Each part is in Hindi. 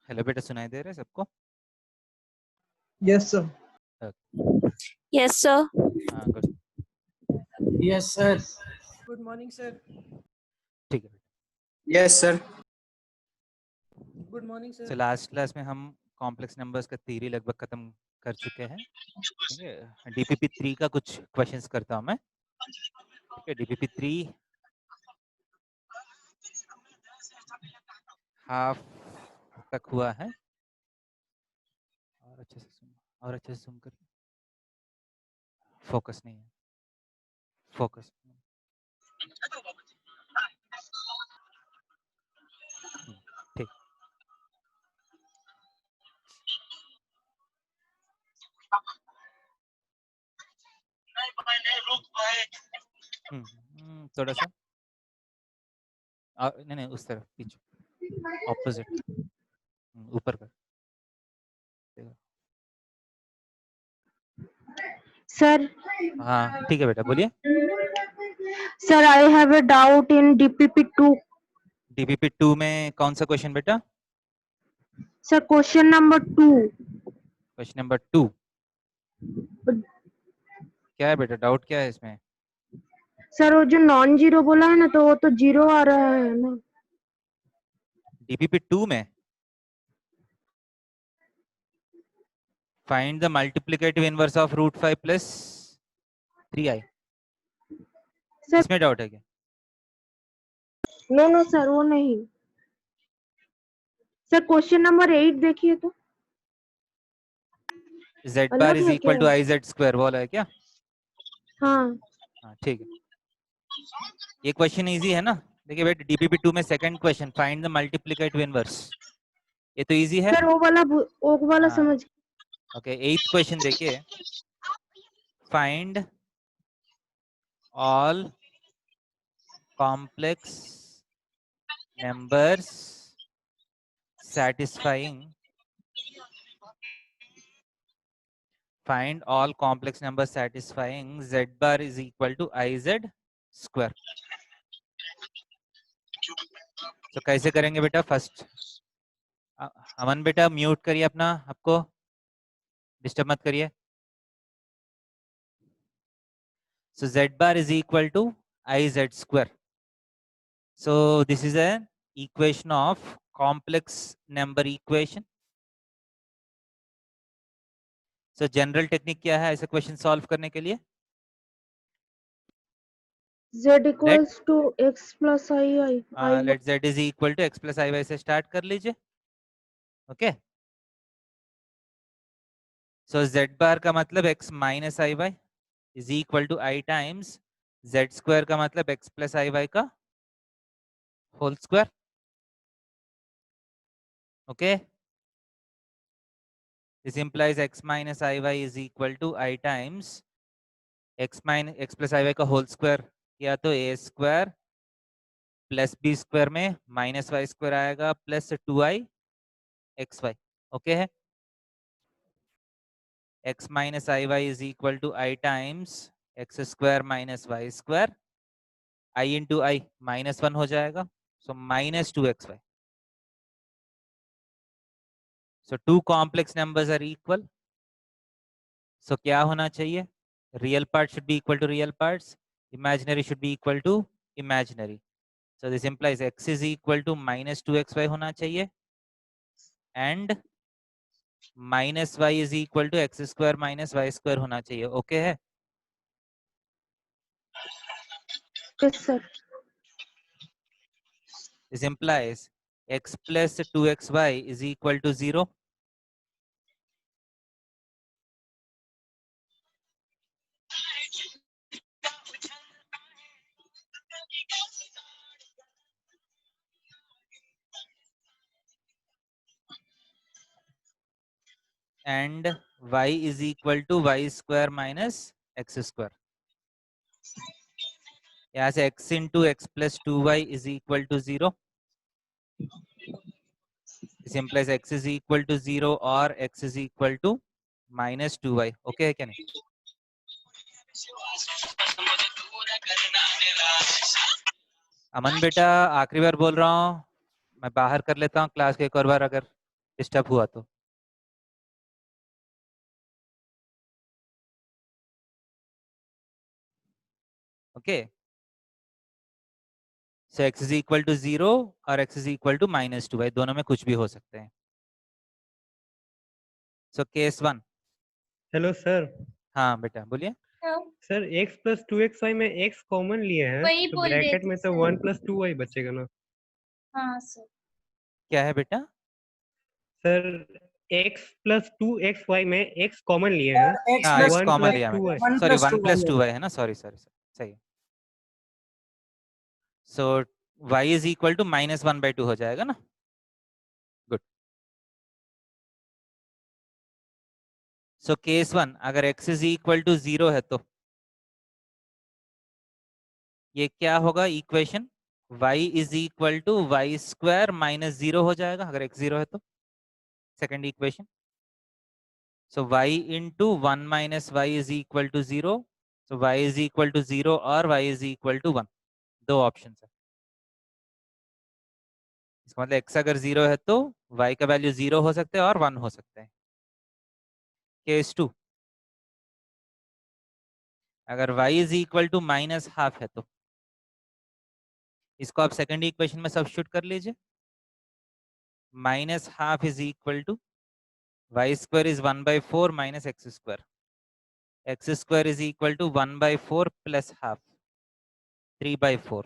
हेलो बेटा, सुनाई दे रहा है सबको? Yes sir. Yes, sir. हाँ, good. Yes sir. Good morning sir. ठीक है। Yes sir. Good morning so sir. Last class में हम कॉम्प्लेक्स नंबर्स का थ्योरी लगभग खत्म कर चुके हैं। ठीक है, डीपीपी 3 का कुछ क्वेश्चंस करता हूँ मैं। ठीक है, डीपीपी 3 हाफ तक हुआ है। और अच्छे से सुन, और अच्छे से सुन कर। फोकस नहीं है, फोकस। ठीक। थोड़ा सा नहीं नहीं, उस तरफ पीछे, ऑपोजिट, ऊपर कर। सर हाँ ठीक है बेटा, बोलिए। Sir I have a doubt in DPP 2। DPP 2 में कौन सा क्वेश्चन बेटा? Sir question number 2। Question number 2 क्या है बेटा, डाउट क्या है इसमें? सर वो जो नॉन जीरो बोला है ना, तो वो तो जीरो आ रहा है ना। डीपीपी 2 में find the multiplicative inverse of root 5 plus 3i। Sir इसमें डाउट है क्या? नो नो सर, वो नहीं। सर क्वेश्चन नंबर 8 देखिए तो। z बार अलग इज है क्या? Equal to i z square वाला है क्या? हाँ हाँ ठीक है, ये क्वेश्चन इजी है ना। देखिए बेटा, डीपीपी 2 में second question, find the multiplicative inverse, ये तो इजी है। सर वो वाला हाँ समझ। ओके, 8th क्वेश्चन देखिए, find all complex numbers satisfying find all complex numbers satisfying z bar is equal to iz square। तो कैसे करेंगे बेटा? फर्स्ट अमन बेटा म्यूट करिए अपना, आपको डिस्टर्ब मत करिए। So z bar is equal to iz square. So this is an equation of complex number equation. So general technique क्या है ऐसे क्वेश्चन सॉल्व करने के लिए? z equals to x plus i let z is equal to x plus i y से स्टार्ट कर लीजिए। ओके, सो z बार का मतलब x minus i y is equal to i times z square का मतलब x प्लस आई वाई का whole square. Okay, this implies x minus i y is equal to i times x plus i y का होल स्क्वायर, या तो a square plus b square में माइनस वाई स्क्वायर आएगा plus 2i x y. Okay है, x minus i y is equal to i times x square minus y square, i into i -1 हो जाएगा, so -2xy। So two complex numbers are equal, so क्या होना चाहिए? Real part should be equal to real parts, imaginary should be equal to imaginary. So this implies x is equal to -2xy होना चाहिए, and -y is equal to x square minus y square होना चाहिए। ओके है, yes sir. this implies x plus 2xy is equal to 0। and y is equal to y square minus x square। यहाँ से x into x plus 2y is equal to 0। This implies x is equal to 0 और x is equal to -2y। Okay है क्या नहीं? अमन बेटा आखिरी बार बोल रहा हूँ, मैं बाहर कर लेता हूँ क्लास के एक और बार अगर डिस्टर्ब हुआ तो। Okay, so x is equal to 0 और x is equal to -2y, दोनों में कुछ भी हो सकते हैं। So case 1। Hello sir. हाँ बेटा बोलिए। सर x प्लस 2xy में x कॉमन लिए हैं वही तो बोल रहे ब्रैकेट थे में तो सर। 1 प्लस 2y बचेगा ना। हाँ सर। क्या है बेटा? सर x प्लस 2xy में x कॉमन लिए हैं X हाँ, plus x 1 कॉमन प्लस लिया मैंने, 2y। 1 sorry plus 1 2 plus y 2y है ना, सॉरी सॉरी सही है। सो y इज इक्वल टू -1/2 हो जाएगा ना। गुड। सो केस 1, अगर x इज इक्वल टू 0 है तो ये क्या होगा equation? y is equal to y² -0 हो जाएगा अगर x 0 है तो, second equation. So y into 1 minus y is equal to 0। So y is equal to 0 और y इज इक्वल टू 1, दो ऑप्शन है। इसका मतलब x अगर 0 है तो y का वैल्यू 0 हो सकता है और 1 हो सकता है। केस 2, अगर y इज इक्वल टू -12 है तो इसको आप सेकंड इक्वेशन में सब्स्टिट्यूट कर लीजिए। -12 is equal to y² is 1/4 minus x²। x² is equal to 1/4 plus half, 3/4।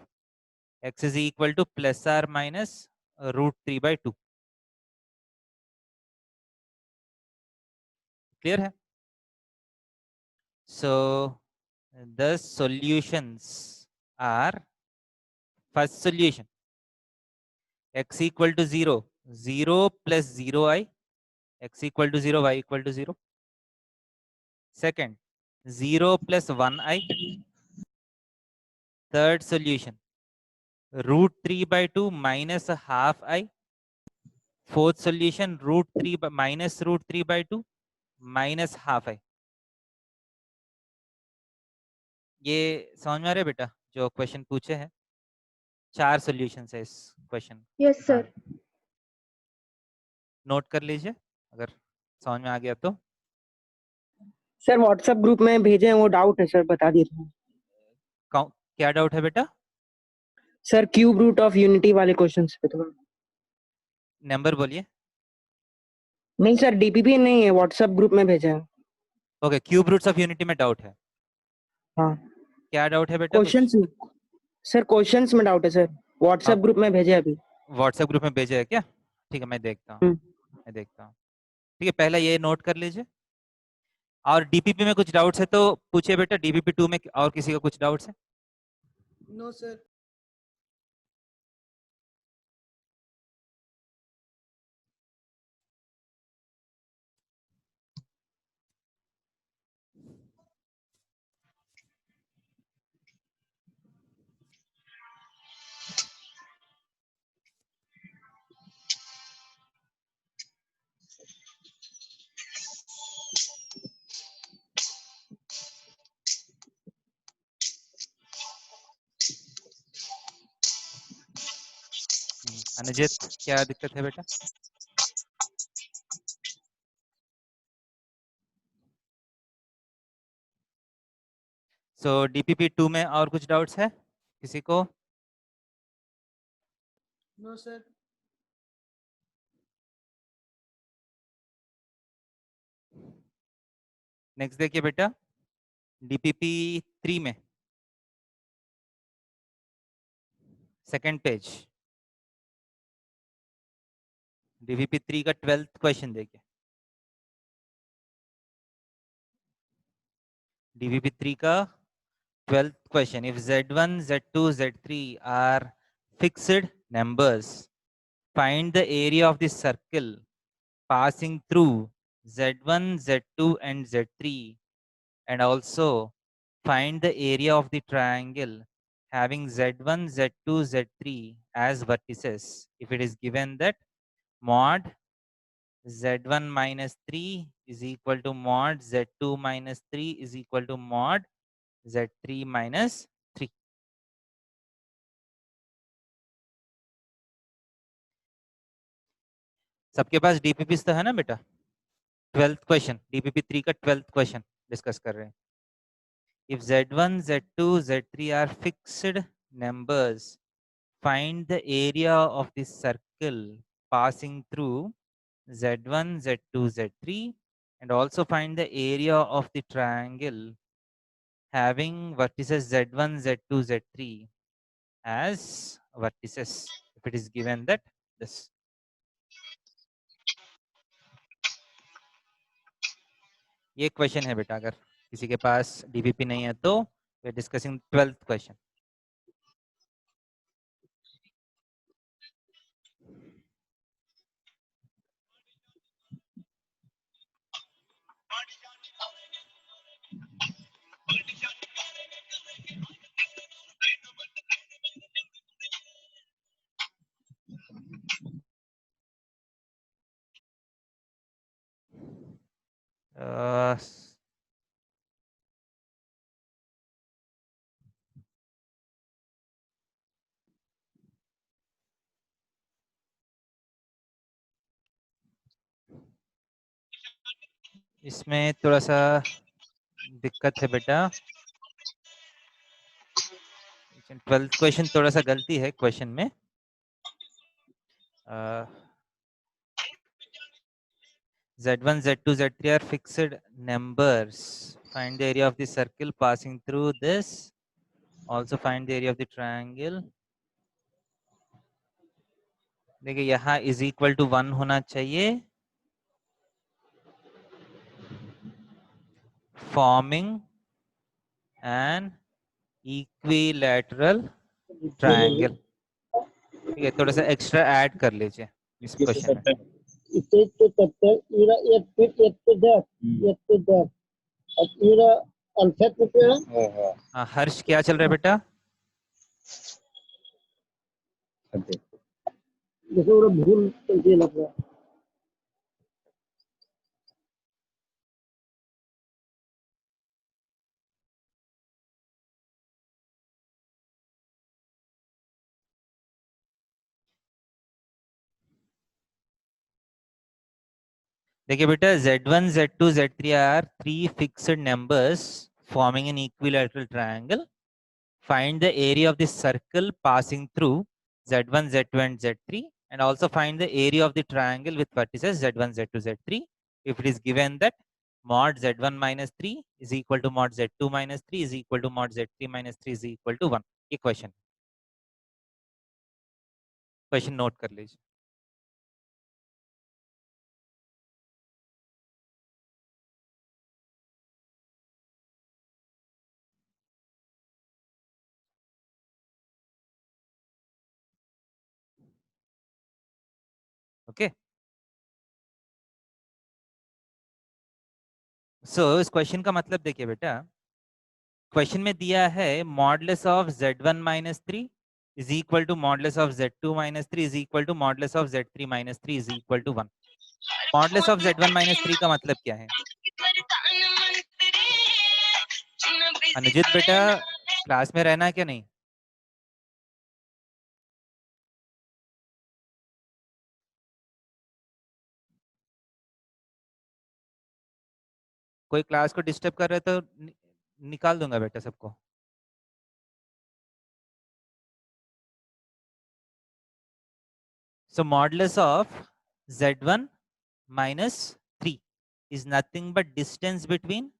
x is equal to plus or minus √3/2। Clear है? So the solutions are, first solution x equal to 0, 0 plus 0i, x equal to 0, y equal to 0। Second 0 plus 1i। Third solution √3/2 minus half i। Fourth solution √3 minus √3/2 minus half i। ये समझ में आ रहा है बेटा जो क्वेश्चन पूछे हैं? 4 सॉल्यूशन है इस क्वेश्चन। Yes sir. नोट कर लीजिए अगर समझ में आ गया तो। सर व्हाट्सएप ग्रुप में भेजे हैं, वो डाउट है सर, बता दीजिए। क्या डाउट है बेटा? Sir cube root of unity वाले क्वेश्चंस पे थोड़ा। नंबर बोलिए। नहीं सर, डीपीपी नहीं है, व्हाट्सएप ग्रुप में भेजा है। Okay, cube roots of unity में डाउट है। हाँ क्या डाउट है बेटा? कुछ क्वेश्चंस, सर क्वेश्चंस में डाउट है सर, व्हाट्सएप आप ग्रुप में भेजे अभी। व्हाट्सएप ग्रुप में भेजा है क्या? ठीक है, मैं देखता हूँ। हम्म। ठीक है, पहला ये नोट कर लीजिए। और डीपीपी में कुछ डाउट्स है तो पूछिए बेटा। डीपीपी 2 में और किसी का कुछ डाउट्स है? No, sir. अनुजित, क्या दिक्कत है बेटा? सो डीपीपी 2 में और कुछ डाउट्स है किसी को? No, sir. नेक्स्ट देखिए बेटा, डीपीपी 3 में सेकंड पेज, डीपीपी 3 का 12th क्वेश्चन देखिए। डीपीपी 3 का 12th question, if z1 z2 z3 are fixed numbers, find the area of the circle passing through z1 z2 and z3, and also find the area of the triangle having z1 z2 z3 as vertices if it is given that mod z1 minus 3 is equal to mod z2 minus 3 is equal to mod z3 minus 3। सबके पास डीपीपी तो है ना बेटा? 12th क्वेश्चन, डीपीपी 3 का 12th क्वेश्चन डिस्कस कर रहे हैं. If Z1, Z2, Z3 are fixed numbers, find the area of the circle passing through Z1, Z2, Z3, and also find the area of the triangle having vertices Z1, Z2, Z3 as vertices. If it is given that this. ये क्वेश्चन है बेटा, अगर किसी के पास डीबीपी नहीं है तो we are discussing 12th question. इसमें थोड़ा सा दिक्कत है बेटा. 12th क्वेश्चन थोड़ा सा गलती है क्वेश्चन में. Z1, Z2, Z3 are fixed numbers. Find the area of the circle passing through this. Also find the area of the triangle. देखिए यहाँ is equal to 1 होना चाहिए. Forming an equilateral triangle. ठीक है, थोड़ा सा एक्स्ट्रा ऐड कर लीजिए इस क्वेश्चन में. हाँ हर्ष, क्या चल रहा है बेटा? भूल लग रहा है. देखिए बेटा, Z1, Z2, Z3 are three fixed numbers forming an equilateral triangle. Find the area of the circle passing through Z1, Z2 and Z3, and also find the area of the triangle with vertices Z1, Z2, Z3. If it is given that mod Z1 minus 3 is equal to mod Z2 minus 3 is equal to mod Z3 minus 3 is equal to 1. ये क्वेश्चन नोट कर लीजिए. ओके, सो इस क्वेश्चन का मतलब देखिए बेटा, क्वेश्चन में दिया है modulus of Z1 minus 3 is equal to modulus of Z2 minus 3 is equal to modulus of Z3 minus 3 is equal to 1. Modulus of Z1 minus 3 का मतलब क्या है? अनुजित बेटा, क्लास में रहना है क्या नहीं? कोई क्लास को डिस्टर्ब कर रहे तो निकाल दूंगा बेटा सबको. So modulus of Z1 minus 3 is nothing but distance between,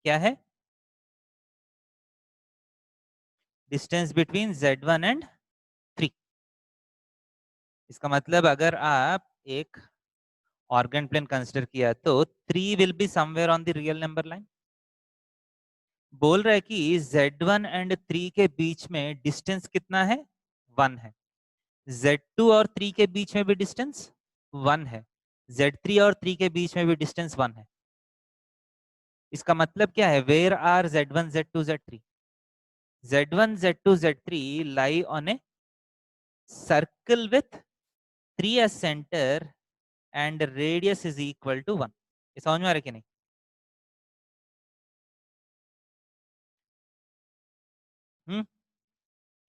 क्या है? Distance between Z1 and 3. इसका मतलब अगर आप एक ऑर्गन प्लेन कंसिडर किया तो 3 will be somewhere on the real number line. बोल रहा है कि Z1 एंड 3 के बीच में डिस्टेंस कितना है? 1 है. Z2 और 3 के बीच में भी डिस्टेंस 1 है. Z3 और 3 के बीच में भी डिस्टेंस 1 है. इसका मतलब क्या है? Where are Z1, Z2, Z3? Z1, Z2, Z3 lie on a circle with 3 as center and radius is equal to 1. ये समझ में आ रहा है कि नहीं?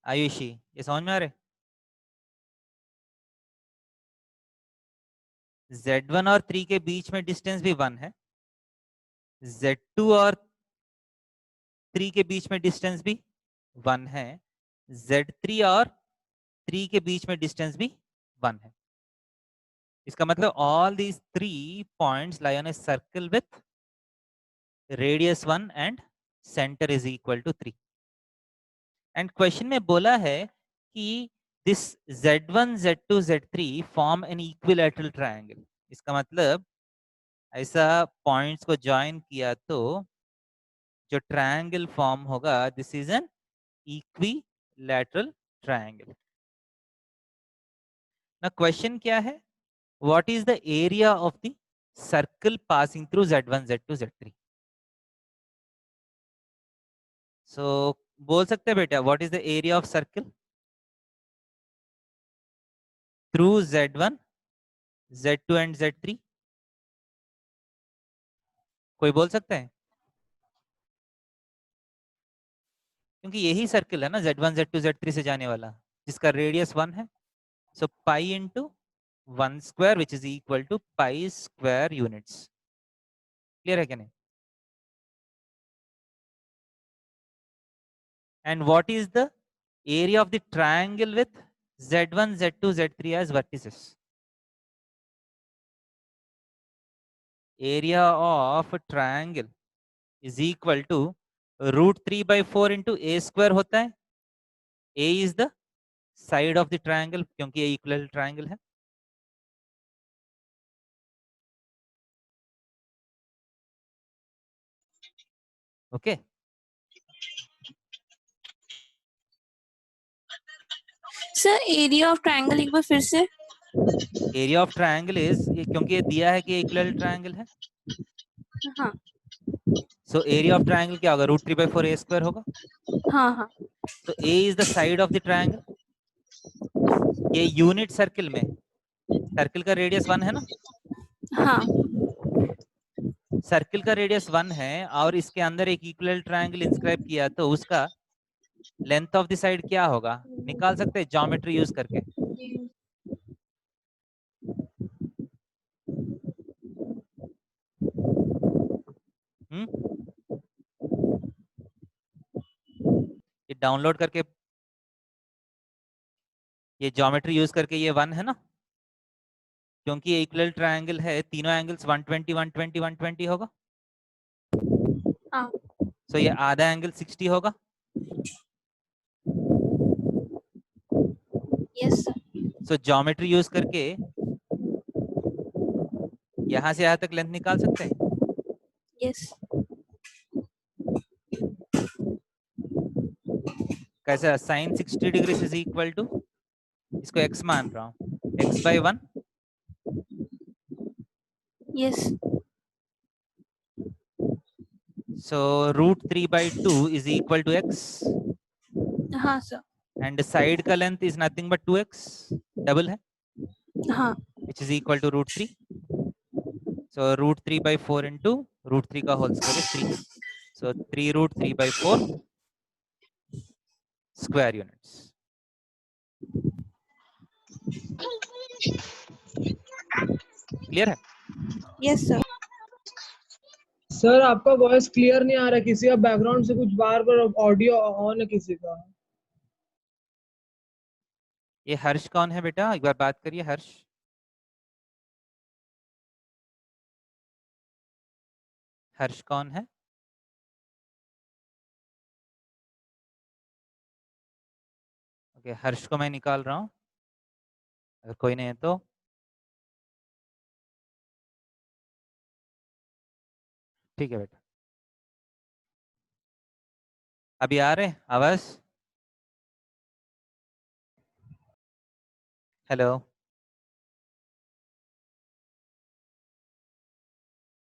आयुषी, ये समझ में आ रहा है? Z1 और 3 के बीच में डिस्टेंस भी 1 है, Z2 और 3 के बीच में डिस्टेंस भी 1 है, Z3 और 3 के बीच में डिस्टेंस भी 1 है। इसका मतलब all these 3 points lie on a circle with radius 1 and center is equal to 3. And question में बोला है कि this Z1, Z2, Z3 form an equilateral triangle. इसका मतलब ऐसा पॉइंट्स को ज्वाइन किया तो जो ट्रायंगल फॉर्म होगा this is an equilateral triangle. ना क्वेश्चन क्या है, what is the area of the circle passing through Z1, Z2, Z3? So बोल सकते हैं बेटा, what is the area of circle through Z1, Z2 and Z3? कोई बोल सकते हैं? क्योंकि यही सर्कल है ना Z1, Z2, Z3 से जाने वाला, जिसका रेडियस 1 है। So pi into 1 square which is equal to pi square units. Clear है क्या नहीं? And what is the area of the triangle with Z1, Z2, Z3 as vertices? Area of triangle is equal to √3/4 into a square होता है। A is the side of the triangle, क्योंकि ये इक्वल ट्रायंगल है। Okay sir area of triangle एक बार फिर से। एरिया ऑफ ट्रायंगल इज, क्योंकि ये दिया है कि इक्वल ट्रायंगल है, हाँ सो एरिया ऑफ ट्रायंगल क्या होगा, √3/4 ए स्क्वायर होगा। हाँ हाँ तो a is the side of the triangle. ये यूनिट सर्कल में, सर्कल का रेडियस 1 है ना, हाँ सर्कल का रेडियस 1 है और इसके अंदर एक इक्वल ट्रायंगल इंस्क्राइब किया, तो उसका लेंथ ऑफ द साइड क्या होगा, निकाल सकते हैं ज्योमेट्री यूज करके। हम्म, ये डाउनलोड करके, ये ज्योमेट्री यूज करके, ये 1 है ना, क्योंकि ये इक्वल ट्रायंगल है, तीनों एंगल्स 120 120 120 होगा। हाँ सो ये आधा एंगल 60 होगा। यस सर सो ज्योमेट्री यूज करके यहां से यहां तक लेंथ निकाल सकते हैं। यस कैसा, sine 60 degree is equal to, इसको x मान रहा हूँ, x/1 yes so √3/2 is equal to x हाँ सर and side का length is nothing but 2x, double है, हाँ which is equal to √3. so √3/4 into √3 का whole square is 3, so 3√3/4 square units. Clear है? यस सर सर आपका वॉइस क्लियर नहीं आ रहा, किसी का बैकग्राउंड से कुछ बार बार ऑडियो ऑन है किसी का। ये हर्ष कौन है बेटा, एक बार बात करिए हर्ष। हर्ष कौन है? ओके हर्ष को मैं निकाल रहा हूँ, अगर कोई नहीं है तो। ठीक है बेटा, अभी आ रहे आवाज? हेलो,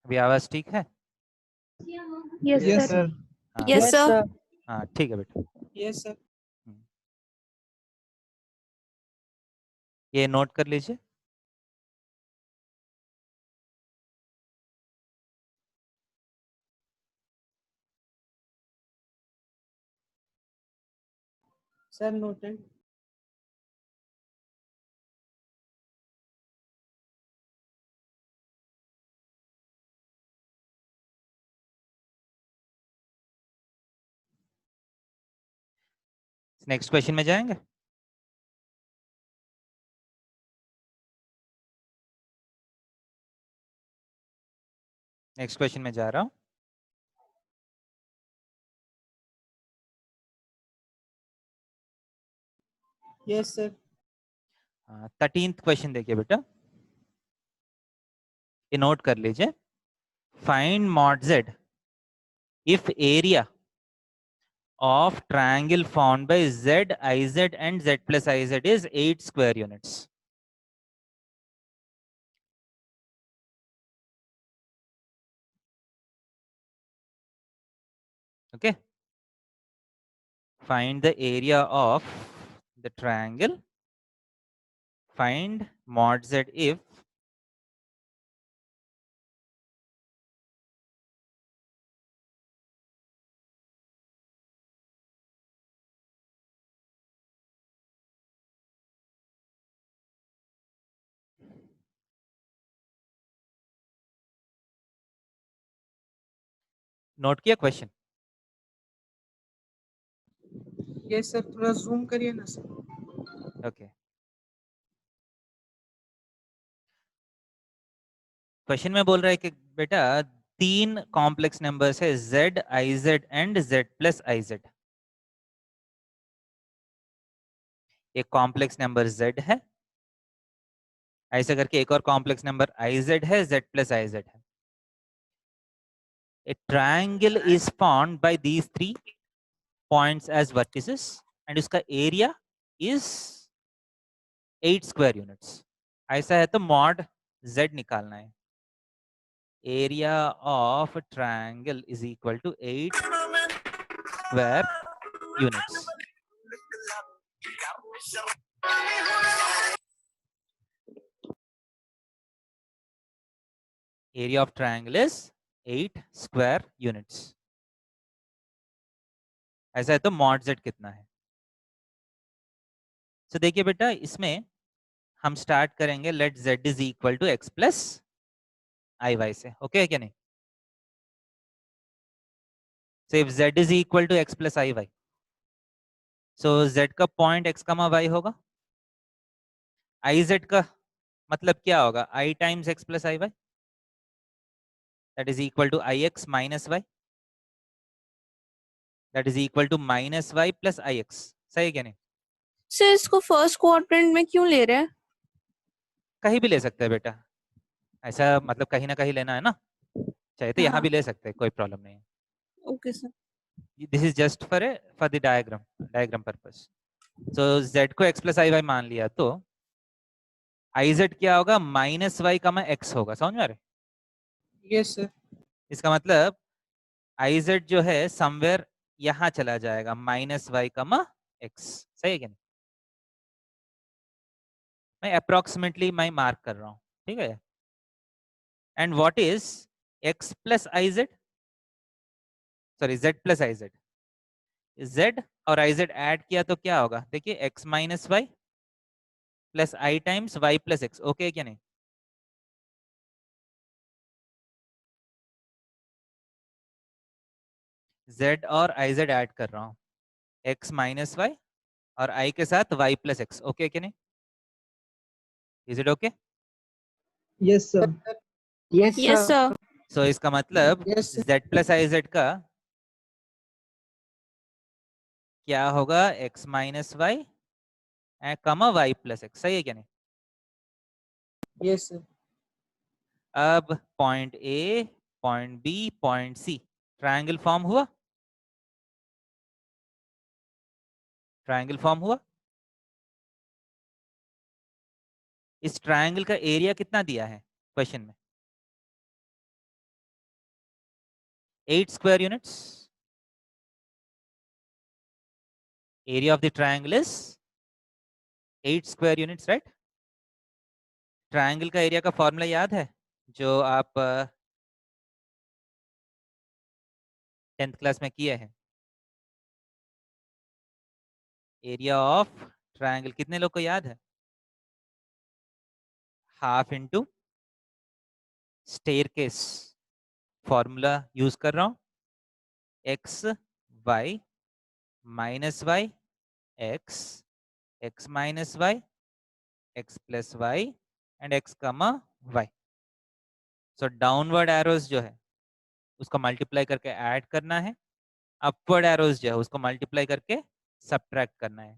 अभी आवाज ठीक है? Yes yes sir. सर। हाँ यस सर हाँ ठीक है बेटा। Yes sir. ये नोट कर लीजिए। Sir noted. नेक्स्ट क्वेश्चन में जाएंगे। नेक्स्ट क्वेश्चन में जा रहा हूं। Yes sir. 13th क्वेश्चन देखिए बेटा, ये नोट कर लीजिए। Find mod z if area of triangle formed by z, iz and z plus iz is 8 square units. Okay. Find the area of the triangle. Find mod z if note किया क्वेश्चन? यस सर, थोड़ा जूम करिए ना सर। ओके। क्वेश्चन में बोल रहा है कि बेटा 3 कॉम्प्लेक्स नंबर्स है z, iz and z plus iz। एक कॉम्प्लेक्स नंबर z है, ऐसे करके एक और कॉम्प्लेक्स नंबर iz है, z प्लस iz है। A triangle is formed by these 3 points as vertices and उसका area is 8 square units। ऐसा है तो mod z निकालना है। Area of a triangle is equal to 8 square units। Area of triangle is 8 square units। ऐसा है तो mod z कितना है? तो देखिए बेटा, इसमें हम स्टार्ट करेंगे let z is equal to x plus i y से। ओके है क्या नहीं? So if z is equal to x plus iy, so z का पॉइंट x, y होगा। iz का मतलब क्या होगा? I times x plus iy, that is equal to ix minus y, that is equal to minus y plus ix। सही है क्या नहीं? सर इसको फर्स्ट क्वाड्रेंट में क्यों ले रहे हैं? कहीं भी ले सकते हैं बेटा, ऐसा मतलब कहीं ना कहीं लेना है ना, चाहे तो यहाँ हाँ। भी ले सकते हैं, कोई प्रॉब्लम नहीं है। Okay sir. This is just for the diagram purpose. So z को x प्लस आई वाई मान लिया तो iz क्या होगा? माइनस वाई का x होगा। समझ में आ रहे? Yes sir. इसका मतलब iz जो है समवेयर यहाँ चला जाएगा, माइनस वाई का x। सही है क्या नहीं? मैं अप्रोक्सीमेटली मैं मार्क कर रहा हूँ, ठीक है। And what is x plus i Z, sorry z plus i Z. z और आई जेड ऐड किया तो क्या होगा? देखिए x minus y plus i times y plus x. Okay क्या नहीं? z और आई जेड ऐड कर रहा हूँ, x माइनस वाई और i के साथ y प्लस एक्स। ओके क्या नहीं? Is it okay? Yes sir. Yes yes sir. Sir. So इसका मतलब yes sir. z plus i z का क्या होगा? x minus y comma y plus x. सही है क्या नहीं? Yes sir. अब point A, point B, point C, triangle form हुआ? ट्रायंगल फॉर्म हुआ? इस ट्रायंगल का एरिया कितना दिया है क्वेश्चन में? 8 square units. Area of the triangle is 8 square units, right? Triangle का एरिया का फॉर्मूला याद है जो आप 10th क्लास में किए हैं? एरिया ऑफ ट्रायंगल कितने लोग को याद है? Half into staircase formula use कर रहा हूं, x y minus y x, x minus y, x plus y and x comma y. So downward arrows जो है उसको मल्टीप्लाई करके ऐड करना है, अपवर्ड एरोज जो है उसको मल्टीप्लाई करके सब्ट्रैक्ट करना है.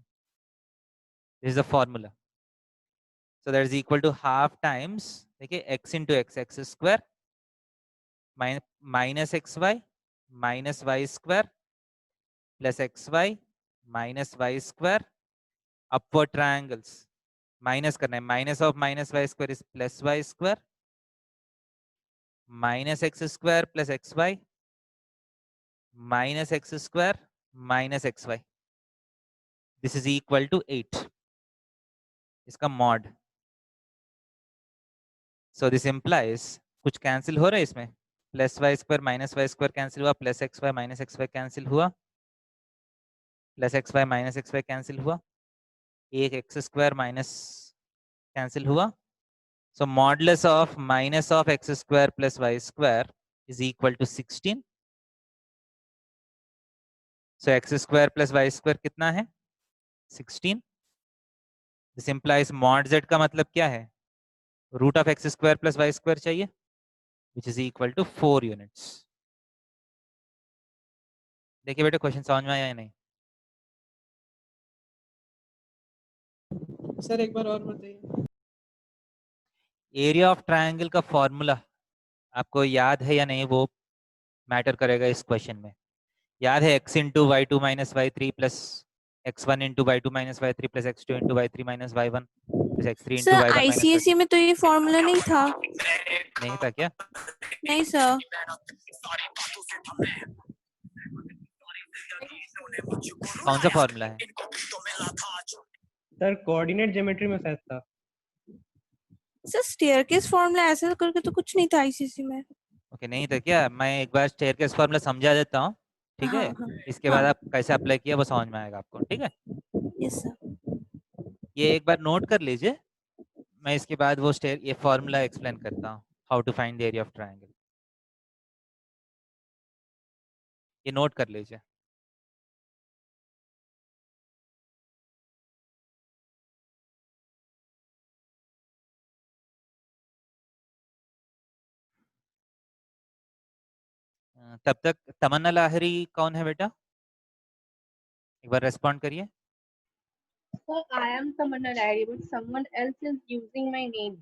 This is the formula. So that is equal to half times, देखिए x into x, x square minus xy minus y square plus xy minus y square. Upward triangles minus करना है, minus of minus y square is plus y square minus x square plus xy minus x square minus xy. This is equal to 8. इसका mod. So this implies कुछ कैंसिल हो रहा है इसमें, plus y square minus y square cancel हुआ, plus x y minus x y cancel हुआ, plus x y minus x y cancel हुआ, एक एक्स स्क्वायर माइनस कैंसिल हुआ. So modulus of minus of x square plus y square is equal to 16. So x square plus y square कितना है? 16. This implies mod z का मतलब क्या है? Root of x square plus y square चाहिए, which is equal to 4 units. देखिए बेटे क्वेश्चन समझ में आया या नहीं? सर एक बार और बताइए. एरिया ऑफ ट्रायंगल का फॉर्मूला आपको याद है या नहीं, वो मैटर करेगा इस क्वेश्चन में. याद है x into y two minus y three plus x one into y two minus y three plus x two into y three minus y one plus x three into sir y one minus ICSE में तो ये फॉर्मूला नहीं था. नहीं था क्या? नहीं सर. कौन सा फॉर्मूला है? सर कोऑर्डिनेट ज्योमेट्री में शायद था. सर स्टेयरकेस फॉर्मूला ऐसा करके तो कुछ नहीं था आईसीएसई में. ओके नहीं था क्या? मैं एक बार स्टेयरकेस फॉर्मूला समझा देता हूँ, ठीक है? हाँ, इसके बाद आप कैसे अप्लाई किया वो समझ में आएगा आपको, ठीक है? Yes sir. ये एक बार नोट कर लीजिए, मैं इसके बाद वो ये फॉर्मूला एक्सप्लेन करता हूँ, how to find the area of triangle. ये नोट कर लीजिए. तब तक तमन्ना लाहिरी कौन है बेटा? एक बार रेस्पॉन्ड करिए. Sir, I am Tamanna Lahiri, but someone else is using my name.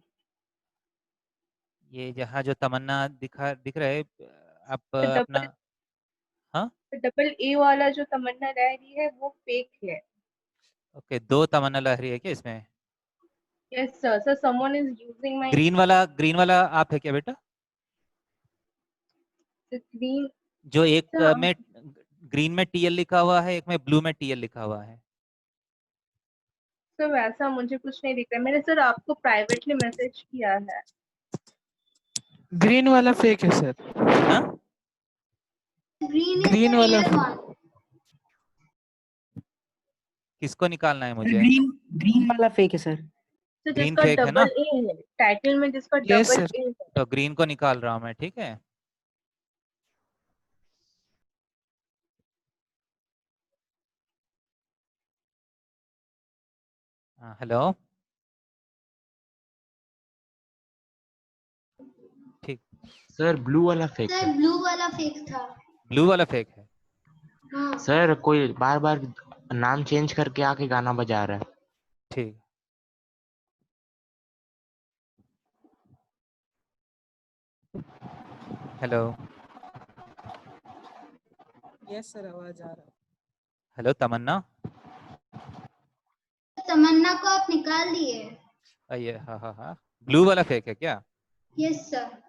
ये जहाँ जो तमन्ना दिख रहा है, आप The अपना. double हाँ the double A वाला जो तमन्ना लाहिरी है वो fake है. ओके, दो तमन्ना लाहिरी है क्या इसमें? Yes sir. So someone is using my green वाला आप है क्या बेटा? the green. जो एक हाँ. में ग्रीन में टीएल लिखा हुआ है, एक में ब्लू में टीएल लिखा हुआ है. सर वैसा मुझे कुछ नहीं दिख रहा. मैंने सर आपको प्राइवेटली मैसेज किया है. ग्रीन वाला फेक है सर. हाँ ग्रीन वाला किसको निकालना है मुझे? ग्रीन वाला फेक है सर. तो Green जिसका fake है ना? डबल ए है टाइटल में, जिसका Yes, डबल sir. ए है. तो ग्रीन को निकाल रहा हूं मैं, ठीक है? हेलो, ठीक. सर ब्लू वाला फेक है. सर ब्लू वाला फेक था. ब्लू वाला फेक है. हाँ. सर कोई बार बार नाम चेंज करके आके गाना बजा रहा है. ठीक. हेलो यस सर, आवाज आ रहा है. हेलो तमन्ना. तमन्ना को आप निकाल दिए. ये हाँ हाँ हाँ, ब्लू वाला फेक है क्या? Yes sir.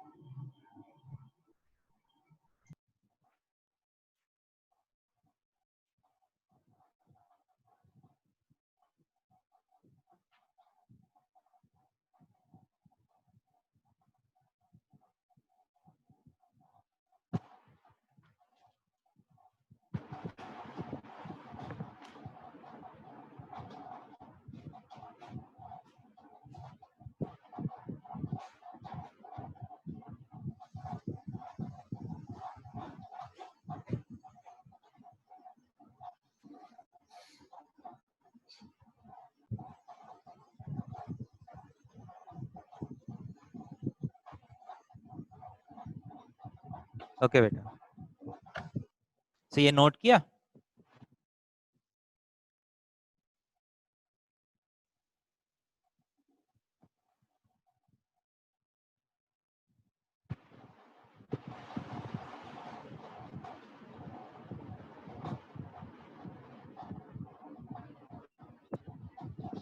ओके बेटा, तो ये नोट किया?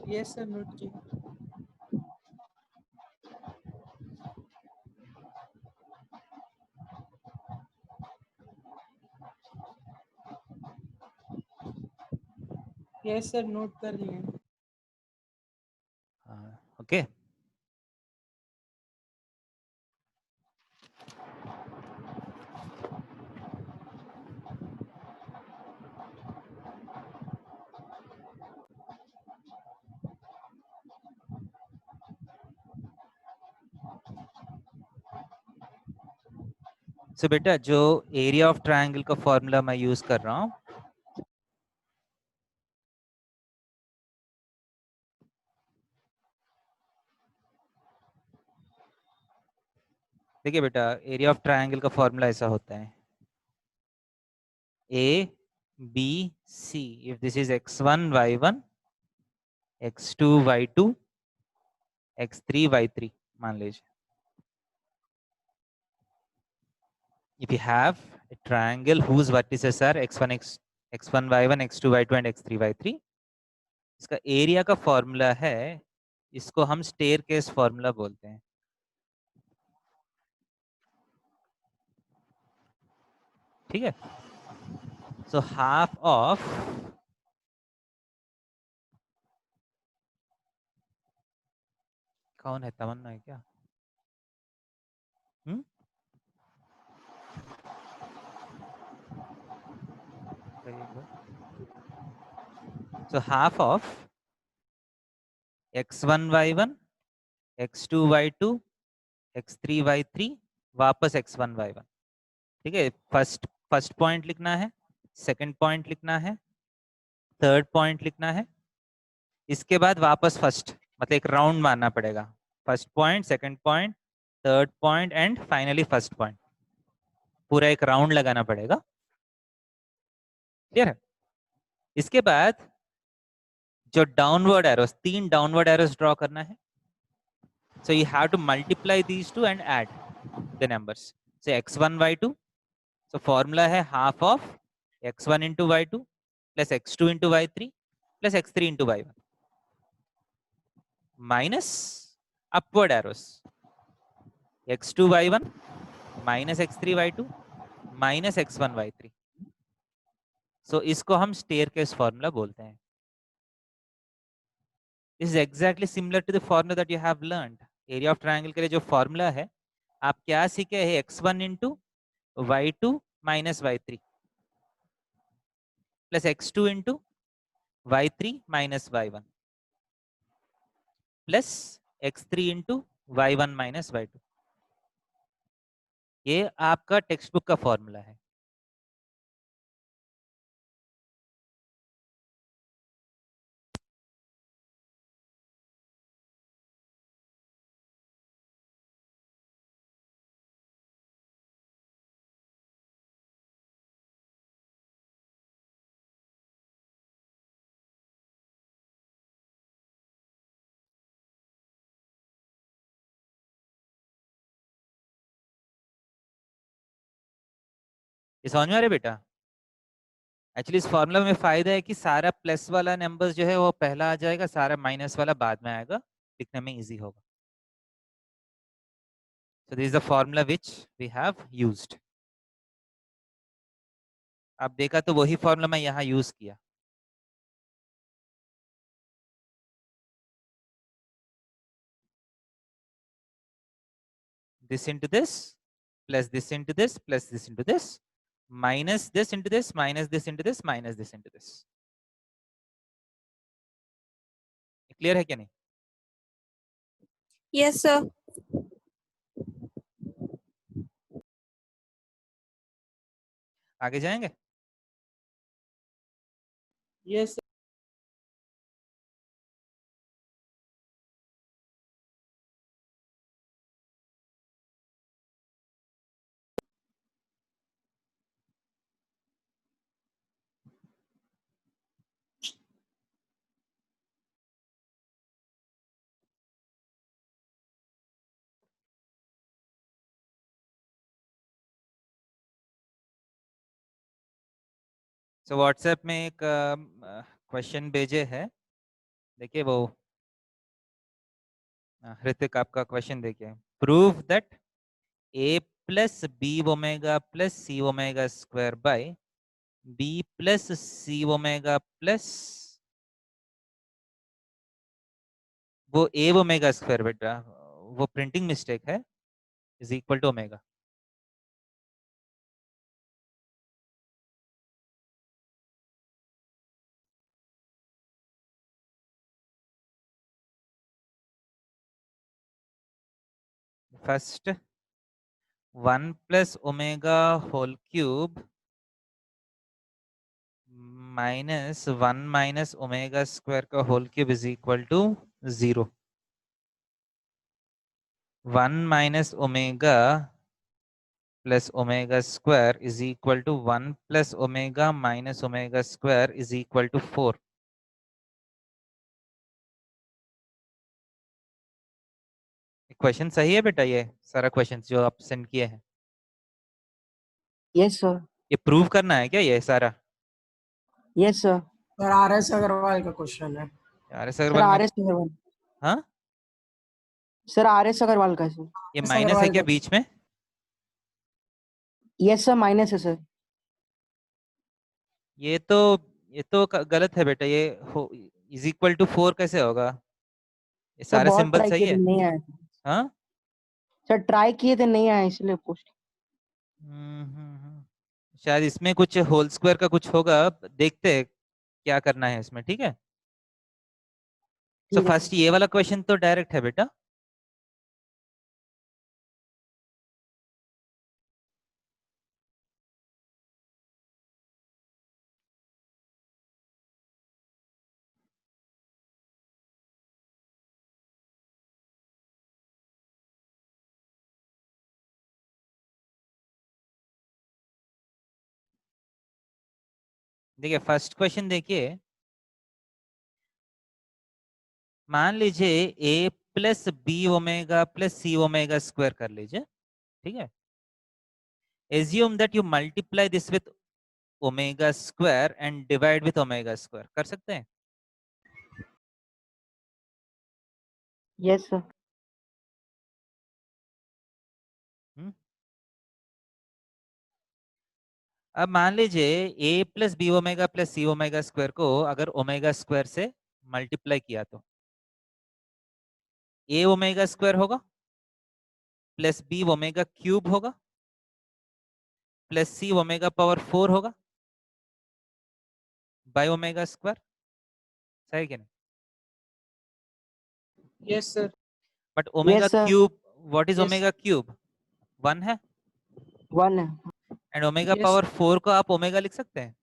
यस सर, नोट की। यस सर, नोट कर लिए। ओके, सो बेटा जो एरिया ऑफ ट्रायंगल का फॉर्मूला मैं यूज कर रहा हूं, देखिए बेटा एरिया ऑफ ट्रायंगल का फॉर्मूला ऐसा होता है A B C if this is x1 y1 x2 y2 x3 y3 मान लीजिए। If you have a triangle whose vertices are x1 y1 x2 y2 and x3 y3, इसका एरिया का फॉर्मूला है, इसको हम स्टेयरकेस फॉर्मूला बोलते हैं। ठीक है, सो हाफ ऑफ कौन है, तमन्ना है क्या? So half of x1 y1 x2 y2 x3 y3 वापस x1 y1। ठीक है, फर्स्ट पॉइंट लिखना है, सेकंड पॉइंट लिखना है, थर्ड पॉइंट लिखना है, इसके बाद वापस फर्स्ट, मतलब एक राउंड मारना पड़ेगा। First point, second point, third point and finally first point, पूरा एक राउंड लगाना पड़ेगा। क्लियर है? इसके बाद जो downward arrows, 3 downward arrows draw करना है। So you have to multiply these two and add the numbers. So x1 y2, so formula है half of x1 into y2 plus x2 into y3 plus x3 into y1 minus upward arrows x2 y1 minus x3 y2 minus x1 y3। So इसको हम staircase formula बोलते हैं। This is exactly similar to the formula that you have learned. Area of triangle के लिए जो formula है, आप क्या सीखे हैं? x1 into y2 minus y3 plus x2 into y3 minus y1 plus x3 into y1 minus y2। ये आपका टेक्स्ट बुक का फॉर्मूला है। ये समझ में आ रहा है बेटा? एक्चुअली इस फॉर्मूला में फायदा है कि सारा प्लस वाला नंबर्स जो है वो पहला आ जाएगा, सारा माइनस वाला बाद में आएगा, लिखने में इजी होगा। So this is the formula which we have used. आप देखा तो वही फॉर्मूला मैं यहाँ यूज किया। This into this plus this into this plus this into this minus this into this minus this into this minus this into this। Clear है क्या नहीं? Yes, sir. आगे जाएंगे? यस सो व्हाट्सएप में एक क्वेश्चन भेजे है, देखिए वो ऋतिक आपका क्वेश्चन देखिए। Prove that a plus b omega plus c omega square by b plus c omega plus वो a ओमेगा स्क्वायर, बेटा वो प्रिंटिंग मिस्टेक है, is equal to omega. First 1 plus omega whole cube minus 1 minus omega square का whole cube is equal to 0। 1 minus omega plus omega square is equal to 1 plus omega minus omega square is equal to 4। Question सही है बेटा, ये सारा क्वेश्चन जो आप सेंड किए हैं, यस सर। ये प्रूव करना है क्या ये सारा? Yes sir. Sir RS Agarwal का क्वेश्चन है। RS सर अग्रवाल में? RS अग्रवाल। हाँ, सर RS अग्रवाल का सर। ये RS माइनस है अग्रवाल क्या का। बीच में? यस सर, माइनस है सर। ये तो गलत है बेटा, ये इज इक्वल टू 4 कैसे होगा? ये सर सारे बहुत सिंबल ट्राई सही किए है। थे, नहीं आया। हाँ, सर ट्राई किए थे, नहीं आया, इसलिए पूछ। शायद इसमें कुछ होल स्क्वायर का कुछ होगा, देखते हैं क्या करना है इसमें, ठीक है। सो ठीक है फर्स्ट ये वाला क्वेश्चन तो डायरेक्ट है बेटा। देखिए फर्स्ट क्वेश्चन देखिए, मान लीजिए a plus b omega plus c omega square कर लीजिए, ठीक है। Assume that you multiply this with omega square and divide with omega square, कर सकते हैं? Yes sir. हम्म? अब मान लीजिए a plus b omega plus c omega square को अगर ओमेगा स्क्वायर से मल्टीप्लाई किया तो a ओमेगा स्क्वायर होगा प्लस b ओमेगा क्यूब होगा प्लस सी ओमेगा पावर 4 होगा बाय ओमेगा स्क्वायर, सही कि नहीं? Yes sir. But omega yes sir. Cube, what is Yes. Omega cube? 1 है, 1 है। And omega Yes. पावर 4 को आप ओमेगा लिख सकते हैं।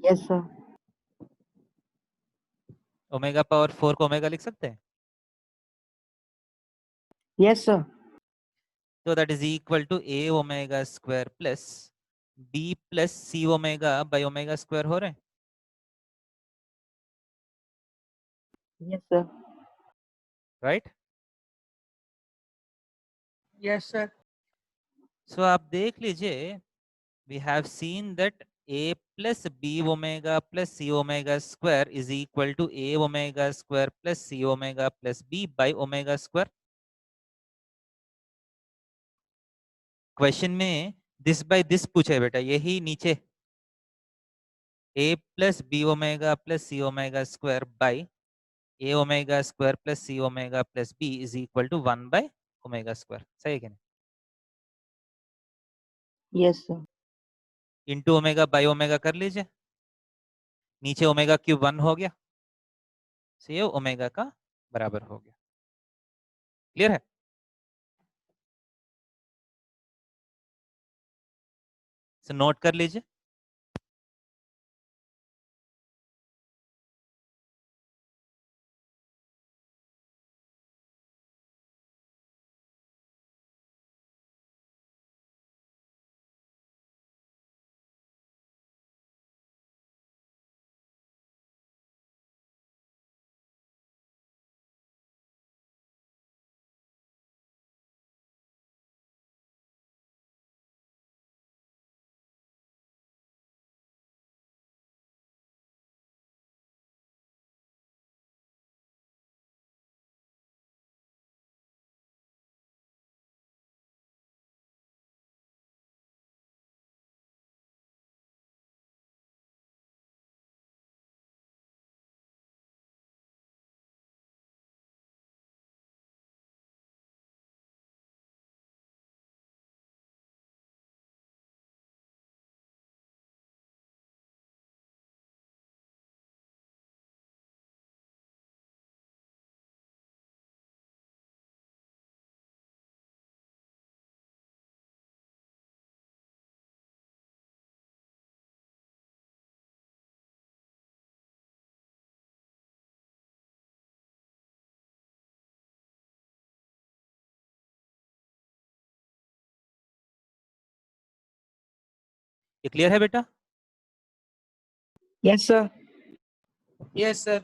Yes sir. ओमेगा पावर 4 को ओमेगा लिख सकते हैं। Yes sir. तो that is equal to a omega square plus b plus c omega by omega square हो रहे हैं, yes sir. Right? Yes sir. So आप देख लीजिए, we have seen that a plus b omega plus c omega square is equal to a omega square plus c omega plus b by omega square. Question में दिस बाय दिस पूछे बेटा, यही नीचे a plus b omega plus c omega square by a omega square plus c omega plus b is equal to 1 by omega square, सही है कि नहीं? Yes sir. Into omega by omega कर लीजिए, नीचे ओमेगा क्यूब 1 हो गया, so ये ओमेगा का बराबर हो गया। क्लियर है? सो नोट कर लीजिए। ये क्लियर है बेटा? Yes sir. Yes sir.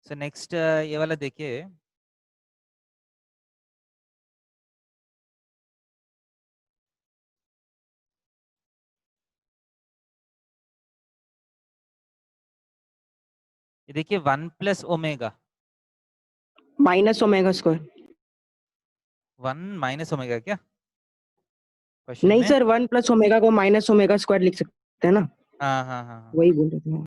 So next ये वाला देखिए, ये देखिए 1 plus omega, minus omega square. 1 minus omega क्या क्वेश्चन नहीं में? सर, 1 प्लस ओमेगा को माइनस ओमेगा स्क्वायर लिख सकते हैं ना, हाँ हाँ हाँ हाँ। वही बोल रहे थे।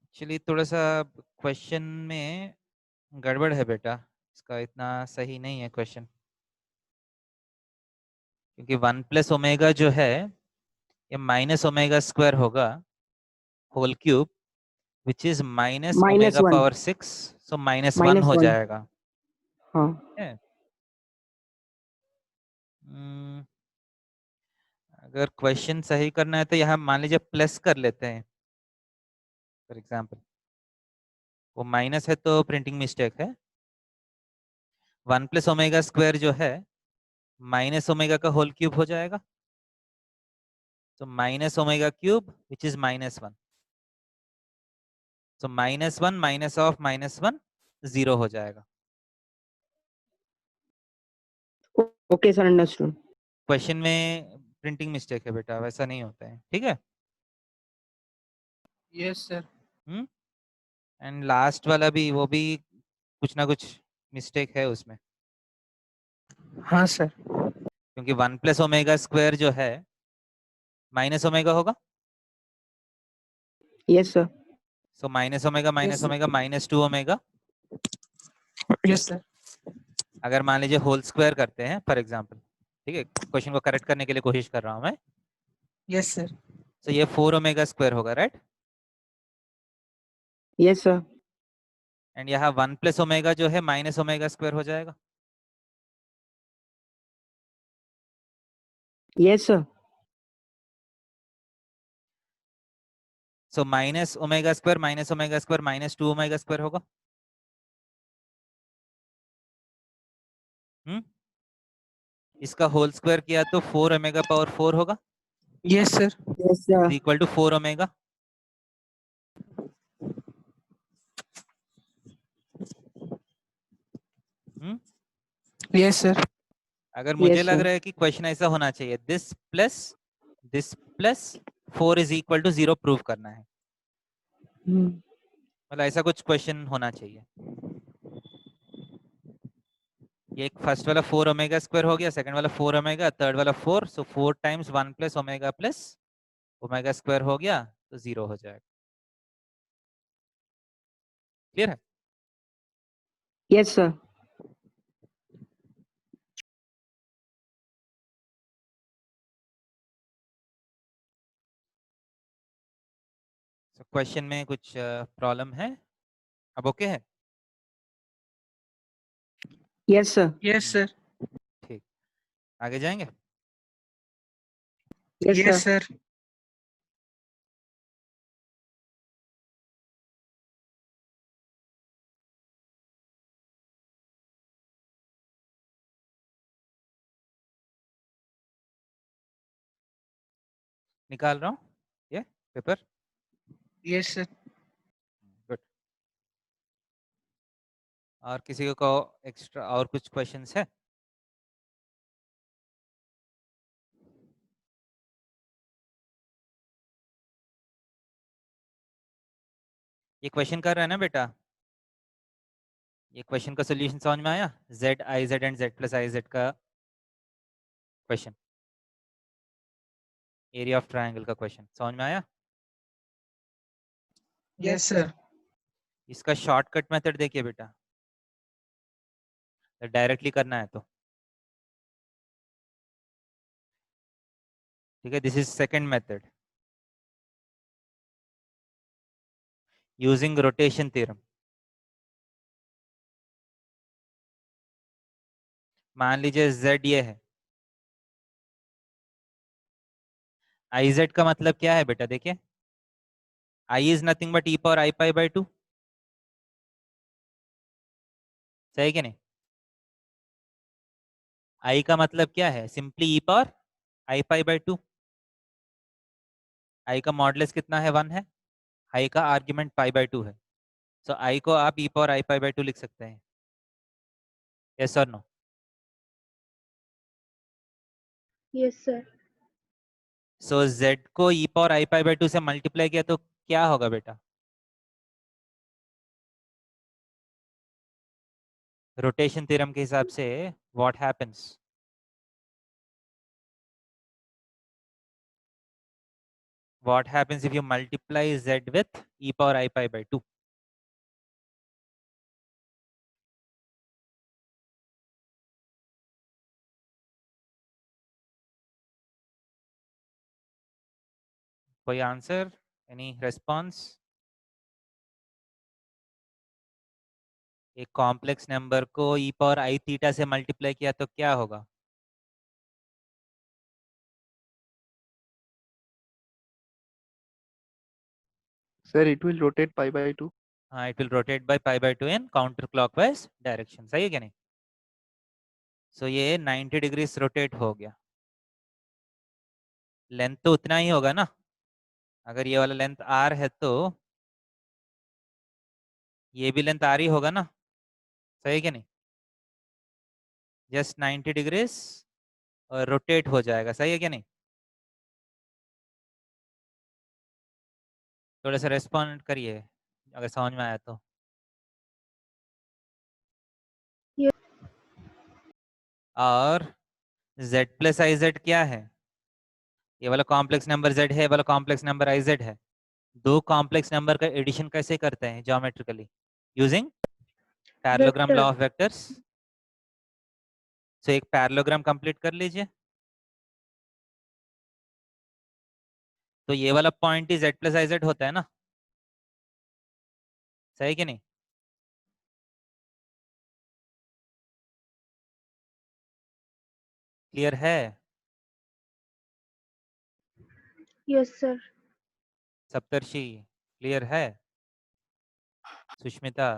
एक्चुअली थोड़ा सा क्वेश्चन में गड़बड़ है बेटा, इसका इतना सही नहीं है क्वेश्चन, क्योंकि 1 प्लस ओमेगा जो है ये माइनस ओमेगा स्क्वायर होगा whole cube, which is minus minus omega one. Power 6, so -1 minus हो वन। जाएगा। हाँ। है? हम्म, अगर क्वेश्चन सही करना है तो यहाँ मान लीजिए प्लस कर लेते हैं फॉर एग्जाम्पल, वो माइनस है तो प्रिंटिंग मिस्टेक है। 1 प्लस ओमेगा स्क्वायर जो है माइनस ओमेगा का होल क्यूब हो जाएगा, तो minus omega cube which is -1, तो -1 माइनस ऑफ -1 0 हो जाएगा। Okay sir, understood. क्वेश्चन में प्रिंटिंग मिस्टेक है बेटा, वैसा नहीं होता है, ठीक है? Yes sir. एंड लास्ट वाला भी, वो भी कुछ ना कुछ मिस्टेक है उसमें, हाँ सर। क्योंकि 1 प्लस ओमेगा स्क्वायर जो है माइनस ओमेगा होगा, yes sir. So minus omega Yes, sir. -2 omega. Yes sir. अगर मान लीजिए होल स्क्वायर करते हैं फॉर एग्जांपल, ठीक है, क्वेश्चन को करेक्ट करने के लिए कोशिश कर रहा हूं मैं, यस सर। तो ये 4 ओमेगा स्क्वायर होगा, राइट? Yes sir. एंड यहाँ 1 प्लस ओमेगा जो है माइनस ओमेगा स्क्वायर हो जाएगा। Yes sir. So -omega square -2 omega square होगा। इसका होल स्क्वायर किया तो 4 ओमेगा पावर 4 होगा, yes sir. Yes sir. Equal to 4 omega. Yes sir. अगर मुझे Yes, लग sir. रहा है कि क्वेश्चन ऐसा होना चाहिए, this plus 4 is equal to 0 prove करना है, मतलब ऐसा कुछ क्वेश्चन होना चाहिए। ये एक फर्स्ट वाला 4 ओमेगा स्क्वायर हो गया, सेकंड वाला 4 ओमेगा, थर्ड वाला 4, सो 4 टाइम्स 1 प्लस ओमेगा स्क्वायर हो गया, तो 0 हो जाएगा। क्लियर है? Yes, sir. सो क्वेश्चन में कुछ प्रॉब्लम है? अब ओके है? Yes, sir. Yes sir. ठीक, आगे जाएंगे। Yes, sir. Yes sir. निकाल रहा हूँ ये पेपर। Yes sir. गुड। और किसी को एक्स्ट्रा और कुछ क्वेश्चंस है? ये क्वेश्चन कर रहे हैं ना बेटा? ये क्वेश्चन का सोल्यूशन समझ में आया? Z I Z and Z plus i z का क्वेश्चन, एरिया ऑफ ट्रायंगल का क्वेश्चन समझ में आया? Yes sir. इसका शॉर्टकट मेथड देखिए बेटा, डायरेक्टली करना है तो ठीक है, this is second method using rotation theorem. मान लीजिए z ये है, आई जेड का मतलब क्या है बेटा? देखिए i is nothing but e power i pi by 2, सही कि नहीं? आई का मतलब क्या है? Simply E power I pi by 2। आई का मॉडुलस कितना है? 1 है। आई का आर्ग्यूमेंट पाई बाई 2 है। सो आई को आप ई पावर आई पाई बाई 2 लिख सकते हैं। यस और नो? Yes, sir. सो z को ई पावर आई पाई बाई 2 से मल्टीप्लाई किया तो क्या होगा बेटा? रोटेशन थ्योरम के हिसाब से what happens? What happens if you multiply z with e power I pi by 2? कोई आंसर? Any response? एक कॉम्प्लेक्स नंबर को e पावर आई थीटा से मल्टीप्लाई किया तो क्या होगा? Sir, it will rotate pi by 2. हाँ, it will rotate by pi by 2 in counter clockwise direction. सही है क्या नहीं? सो ये 90 डिग्री रोटेट हो गया। लेंथ तो उतना ही होगा ना? अगर ये वाला लेंथ r है तो ये भी लेंथ r ही होगा ना? सही है क्या नहीं? जस्ट 90 डिग्रीज और रोटेट हो जाएगा। सही है क्या नहीं? थोड़ा सा रेस्पॉन्ड करिए अगर समझ में आया तो। और z प्लस आई जेड क्या है? ये वाला कॉम्प्लेक्स नंबर z है, ये वाला कॉम्प्लेक्स नंबर आई जेड है। दो कॉम्प्लेक्स नंबर का एडिशन कैसे करते हैं geometrically? Using parallelogram law of vectors. So एक पैरेललोग्राम कंप्लीट कर लीजिए। तो ये वाला पॉइंट ही z प्लस आई जेड होता है ना? सही कि नहीं? क्लियर है? Yes, sir. सप्तर्षि क्लियर है? सुष्मिता?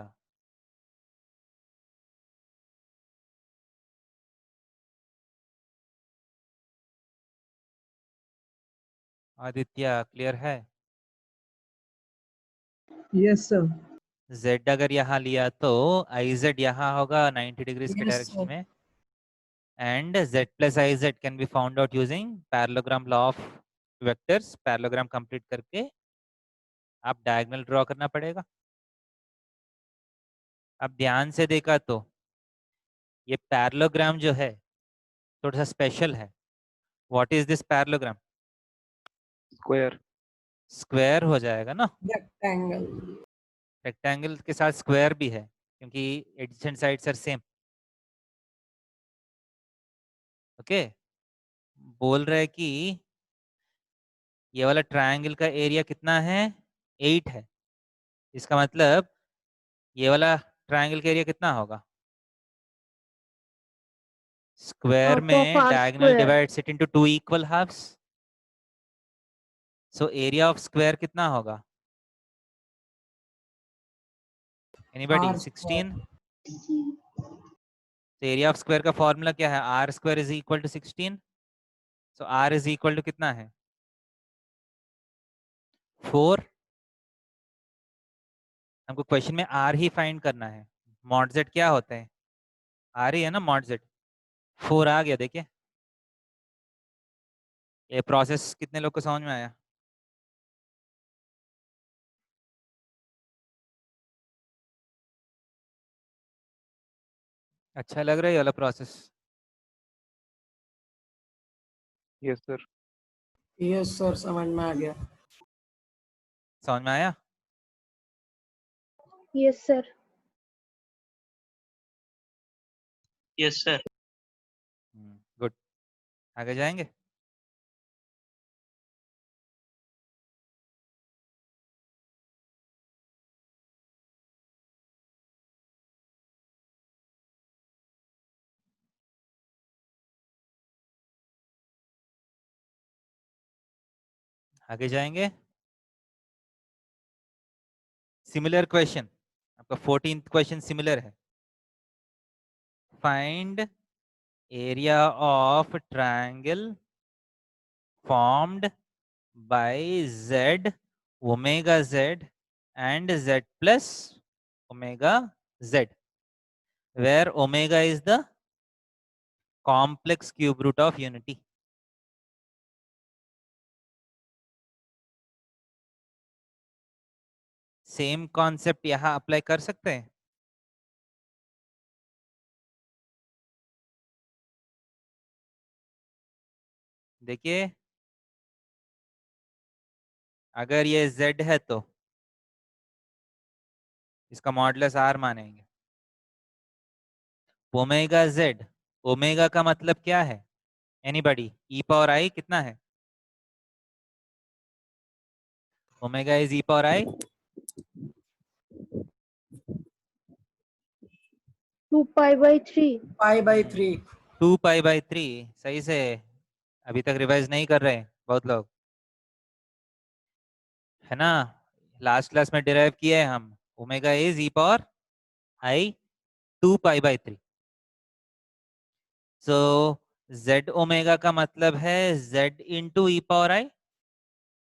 आदित्य क्लियर है? Yes, sir. z अगर यहाँ लिया तो आई जेड यहाँ होगा 90 डिग्रीज के Yes, डायरेक्शन sir. में। and z plus iz can be found out using parallelogram law of vectors। Parallelogram complete करके आप डायगोनल ड्रॉ करना पड़ेगा। अब ध्यान से देखा तो ये पैरेललोग्राम जो है थोड़ा सा स्पेशल है। What is this parallelogram? Square. Square हो जाएगा ना? Rectangle. रेक्टेंगल के साथ स्क्वायर भी है क्योंकि adjacent sides are same. Okay, बोल रहे कि ये वाला ट्रायंगल का एरिया कितना है? 8 है। इसका मतलब ये वाला ट्रायंगल का एरिया कितना होगा? स्क्वायर Half of में r diagonal square. Divides it into 2 equal halves. So area of square कितना होगा? एनीबॉडी? 16। तो एरिया ऑफ स्क्वायर का फॉर्मूला क्या है? R square is equal to 16। So r is equal to कितना है? 4। हमको क्वेश्चन में आर ही फाइंड करना है। मॉड जेड क्या होता है? आर ही है ना मॉड जेड। 4 आ गया। देखिए ये प्रोसेस कितने लोग को समझ में आया? अच्छा लग रहा है ये वाला process? Yes, sir. Yes, sir. समझ में आ गया. समझ में आया? Yes, sir. Yes, sir. Good. आगे जाएंगे? आगे जाएंगे। सिमिलर क्वेश्चन आपका 14th क्वेश्चन सिमिलर है। find area of triangle formed by z omega z and z plus omega z, where omega is the complex cube root of unity. Same concept यहां अप्लाई कर सकते हैं. देखिए, अगर ये z है तो इसका मॉडुलस r मानेंगे. ओमेगा z, ओमेगा का मतलब क्या है? एनीबॉडी? e पावर i कितना है? Omega is e power i 2 pi by 3. 2 pi by 3. सही से अभी तक रिवाइज नहीं कर रहे बहुत लोग, है ना? लास्ट क्लास में डिराइव किए हैं हम. Omega is e power i 2 pi by 3. So z omega का मतलब है z into E power i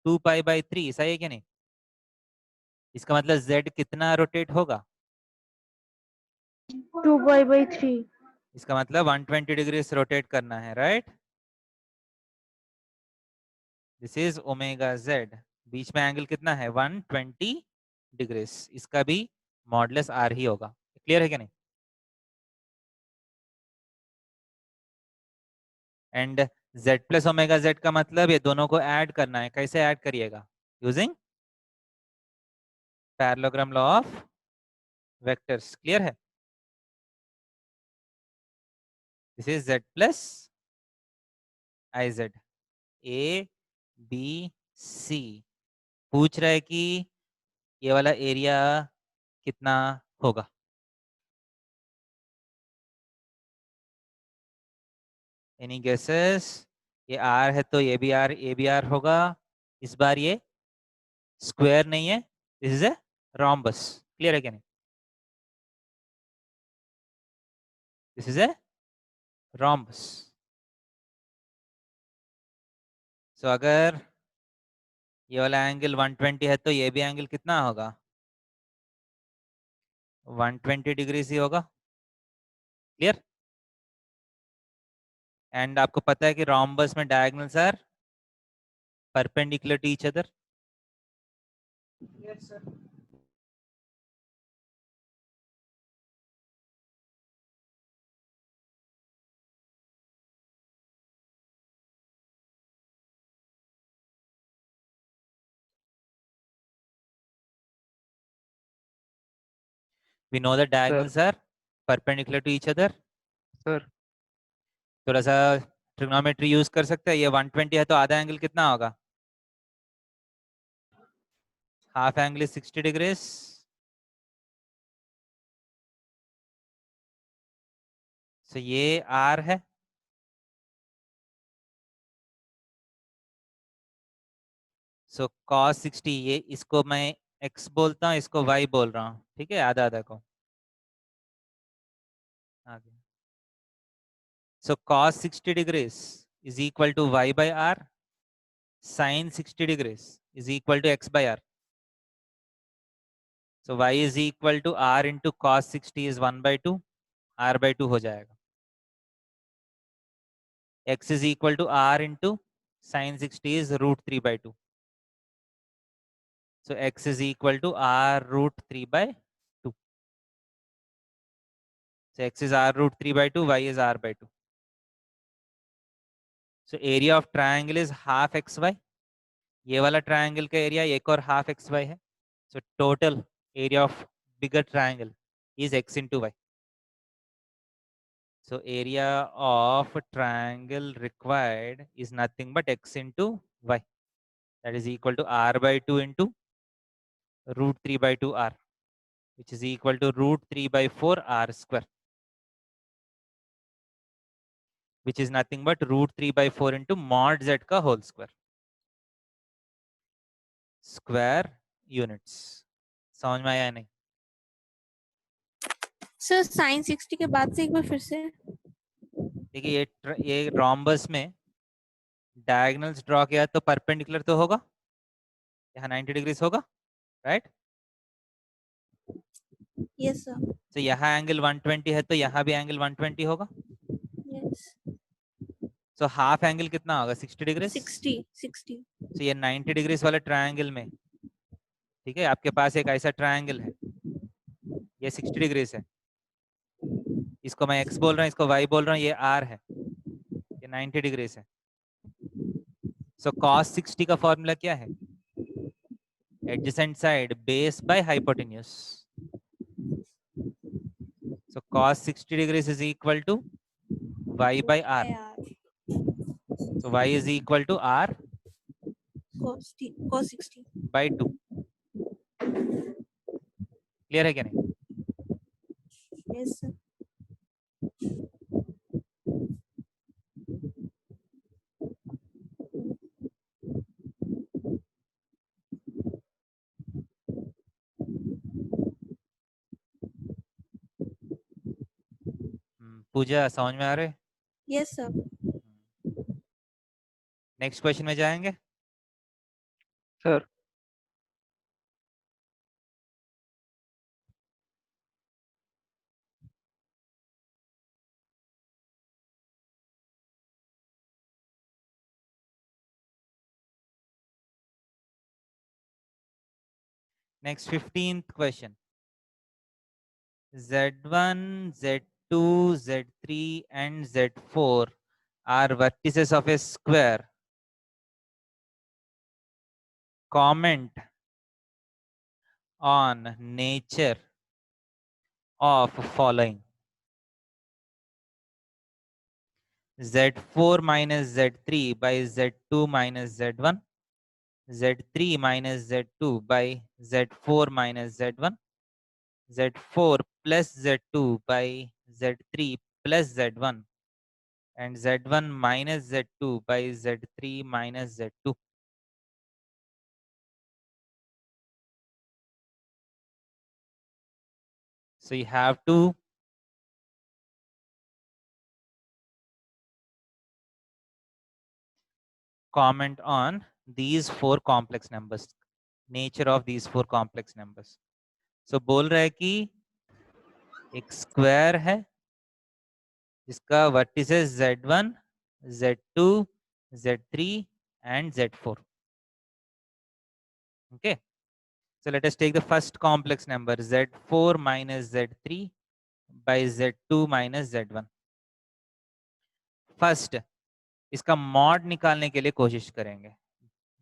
2 pi by 3. सही है कि नहीं? इसका मतलब z कितना रोटेट होगा? 2 pi by 3. इसका मतलब 120 डिग्री रोटेट करना है, right? This is omega z. बीच में एंगल कितना है? 120 डिग्री. इसका भी मॉडुलस r ही होगा. क्लियर है कि नहीं? And z plus omega z का मतलब ये दोनों को ऐड करना है. कैसे ऐड करिएगा? Using parallelogram law of vectors. Clear है? This is z plus iz. a b c. पूछ रहा है कि ये वाला एरिया कितना होगा? Any guesses? ये r है तो ये भी r, ये भी r होगा. इस बार ये स्क्वायर नहीं है, this is a rhombus. Clear है क्या नहीं? This is a rhombus. सो अगर ये वाला एंगल 120 है तो ये भी एंगल कितना होगा? 120 डिग्री ही होगा. क्लियर? एंड आपको पता है कि rhombus में diagonals are perpendicular to each other. Yes, sir. we know that diagonals are perpendicular to each other. Sir, थोड़ा सा ट्रिग्नोमेट्री यूज कर सकते हैं. ये 120 है तो आधा एंगल कितना होगा? Half angle is 60 degrees. So ये r है. सो cos 60, ये इसको मैं x बोलता हूँ, इसको y बोल रहा हूँ. ठीक है, आधा आधा को आगे. So cos 60 degrees is equal to y by r. sin 60 degrees is equal to x by r. So y is equal to r into cos 60 is 1/2, r/2 हो जाएगा. x is equal to r into sin 60 is √3/2. So x is equal to r√3/2. So x is r√3/2, y is r/2. So area of triangle is half xy. ये वाला triangle का area एक और half xy है. So total area of bigger triangle is x into y. So area of triangle required is nothing but x into y. That is equal to r/2 into √3/2 r, which is equal to √3/4 r square, which is nothing but √3/4 into mod z का whole square. Square units. समझ में आया नहीं? सर साइन 60 के बाद से एक बार फिर से। देखिए ये रोम्बस में डायगोनल्स ड्रॉ किया तो परपेंडिकुलर तो होगा, यहाँ 90 डिग्रीज होगा, राइट? Yes sir. तो यहाँ एंगल 120 है तो यहाँ भी एंगल 120 होगा। यस। सो हाफ एंगल कितना होगा? 60 डिग्रीज। 60। तो ये 90 डिग्रीज वाले ट्रायंगल में, ठीक है, आपके पास एक ऐसा ट्रायंगल है, ये 60 डिग्रीज है, इसको मैं x बोल रहा हूँ, इसको y बोल रहा हूँ, ये r है, ये 90 डिग्रीज है। सो cos 60 का फॉर्मूला क्या है? Adjacent side base by hypotenuse. So cos 60 degrees is equal to y by r. So y is equal to r cos 60 by 2. Clear है क्या नहीं? Yes sir. पूजा समझ में आ रहे? Yes sir. नेक्स्ट क्वेश्चन में जाएंगे। Sir next 15th question. Z1, Z2, Z3 and Z4 are vertices of a square. Comment on nature of following. Z4 minus Z3 by Z2 minus Z1, Z3 minus Z2 by Z4 minus Z1, Z4 plus Z2 by Z3 plus Z1, and Z1 minus Z2 by Z3 minus Z2. So you have to comment on these four complex numbers, nature of these four complex numbers. So बोल रहा है कि एक स्क्वायर है जिसका vertices Z1, Z2, Z3 and Z4. Okay, so let us take the first complex number Z4 minus Z3 by Z2 minus Z1. First इसका मॉड निकालने के लिए कोशिश करेंगे।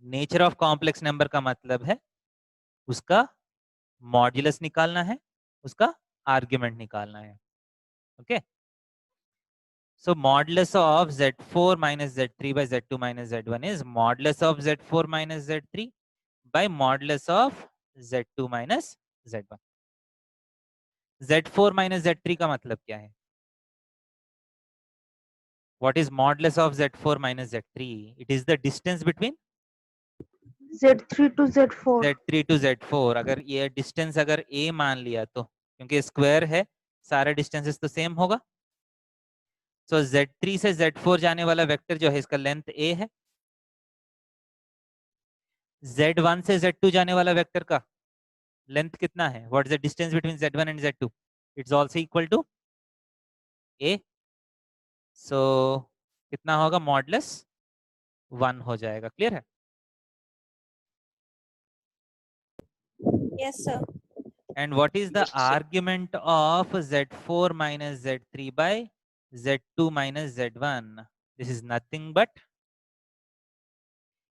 नेचर ऑफ कॉम्प्लेक्स नंबर का मतलब है उसका मॉड्यूलस निकालना है, उसका आर्ग्यूमेंट निकालना है। Okay, so modulus of Z4 minus Z3 by Z2 minus Z1 is modulus of Z4 minus Z3 by modulus of Z2 minus Z1. Z4 minus Z3 का मतलब क्या है? What is modulus of Z4 minus Z3? It is the distance between Z3 to Z4. Z3 to Z4. अगर ये डिस्टेंस अगर a मान लिया तो, क्योंकि स्क्वायर है सारे डिस्टेंसेस तो सेम होगा। सो Z3 से Z4 जाने वाला वेक्टर जो है इसका लेंथ a है। Z1 से Z2 जाने वाला वेक्टर का लेंथ कितना है? What is the distance between Z1 and Z2? It's also equal to a. So कितना होगा? मॉडुलस 1 हो जाएगा। क्लियर है? Yes sir. And what is the argument of Z4 minus Z3 by Z2 minus Z1? This is nothing but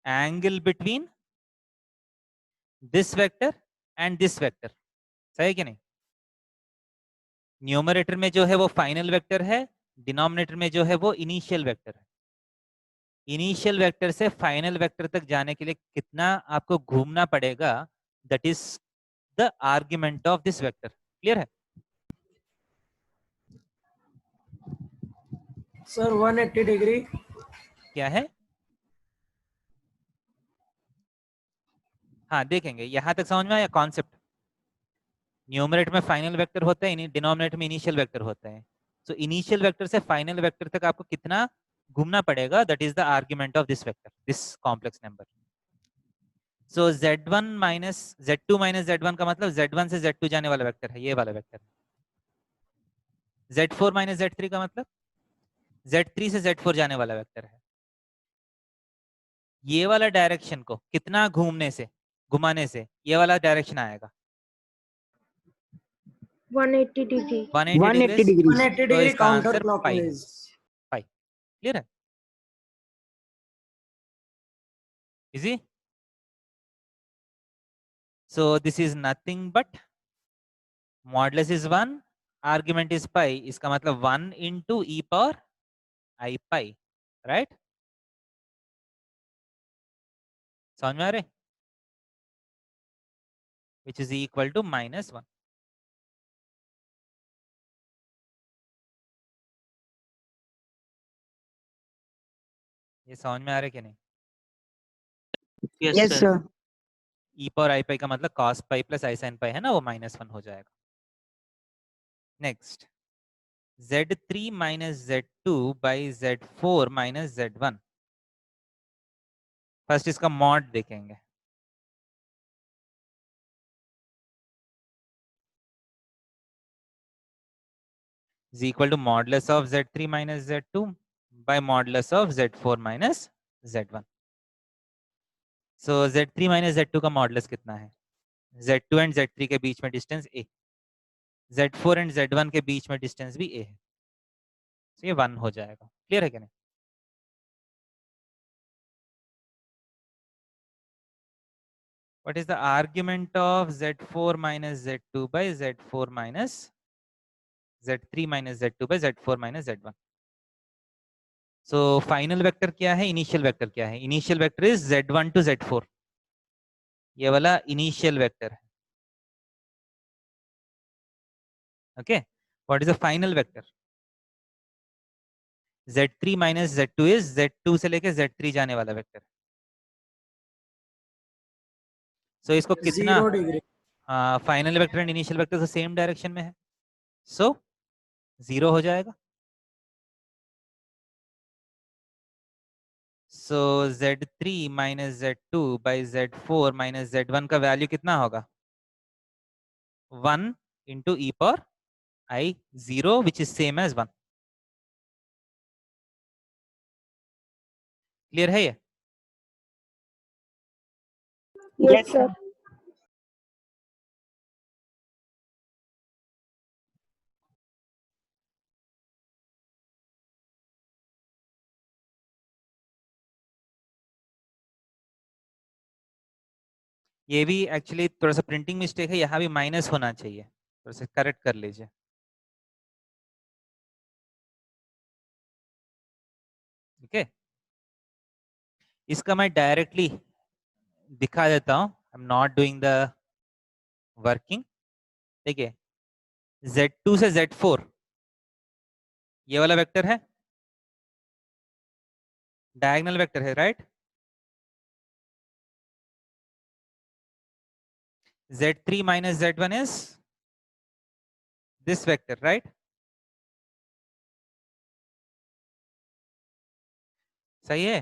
angle between this vector and this vector. सही कि नहीं? न्यूमरेटर में जो है वो फाइनल वेक्टर है, डिनोमिनेटर में जो है वो इनिशियल वेक्टर है। इनिशियल वेक्टर से फाइनल वेक्टर तक जाने के लिए कितना आपको घूमना पड़ेगा, that is the argument of this vector. Clear है? सर 180 डिग्री क्या है? हाँ देखेंगे, यहां तक समझ में आया कॉन्सेप्ट? न्यूमरेटर में फाइनल वेक्टर होता है, डिनोमिनेटर में इनिशियल वेक्टर होता है। सो इनिशियल वेक्टर से फाइनल वेक्टर तक आपको कितना घूमना पड़ेगा, that is the argument of this vector, this complex number. So z1 minus z2 minus z1 का मतलब z1 से z2 जाने वाला वेक्टर है, ये वाला वेक्टर है। z4 माइनस z3 का मतलब z3 से z4 जाने वाला वेक्टर है। ये वाला डायरेक्शन को कितना घुमाने से ये वाला डायरेक्शन आएगा 180 डिग्री। 180 डिग्री। 180 तो इसका आंसर पाई है। पाई क्लियर है? Easy. So this is nothing but modulus is 1, argument is pi, इसका मतलब 1 into e power I pi, right? समझ में आ रहे? Which is equal to -1. ये समझ में आ रहे कि नहीं? Yes sir. e power I pi का मतलब cos pi plus I sin pi है ना, वो -1 हो जाएगा। Next z3 minus z2 by z4 minus z1। First इसका मॉड देखेंगे। is equal to modulus of z3 minus z2 by modulus of z4 minus z1। so z3 minus z2 का मॉडुलस कितना है? z2 एंड z3 के बीच में distance a, z4 and z1 के बीच में डिस्टेंस भी a है, तो ये 1 हो जाएगा। क्लियर है क्या नहीं? what is the argument of z4 minus z2 by z4 minus z3 minus z2 by z4 minus z1। so final vector क्या है, इनिशियल वेक्टर क्या है? Initial vector is z1 to z4, ये वाला इनिशियल वेक्टर है। Okay, what is the final vector? z3 minus z2 is z2 से लेके z3 जाने वाला वेक्टर। सो इसको कितना, 0 degree. Final vector and initial vector तो सेम डायरेक्शन में है, सो 0 हो जाएगा। सो z3 minus z2 by z4 minus z1 का वैल्यू कितना होगा? 1 into e power I 0 which is same as 1। Clear है ये? Yes sir. ये भी एक्चुअली थोड़ा सा प्रिंटिंग मिस्टेक है, यहाँ भी माइनस होना चाहिए, थोड़ा सा करेक्ट कर लीजिए। ओके, इसका मैं डायरेक्टली दिखा देता हूँ, I am not doing the working. देखिए z2 से z4 ये वाला वेक्टर है, डायगोनल वेक्टर है, right? z3 minus z1 is this vector, right? सही है?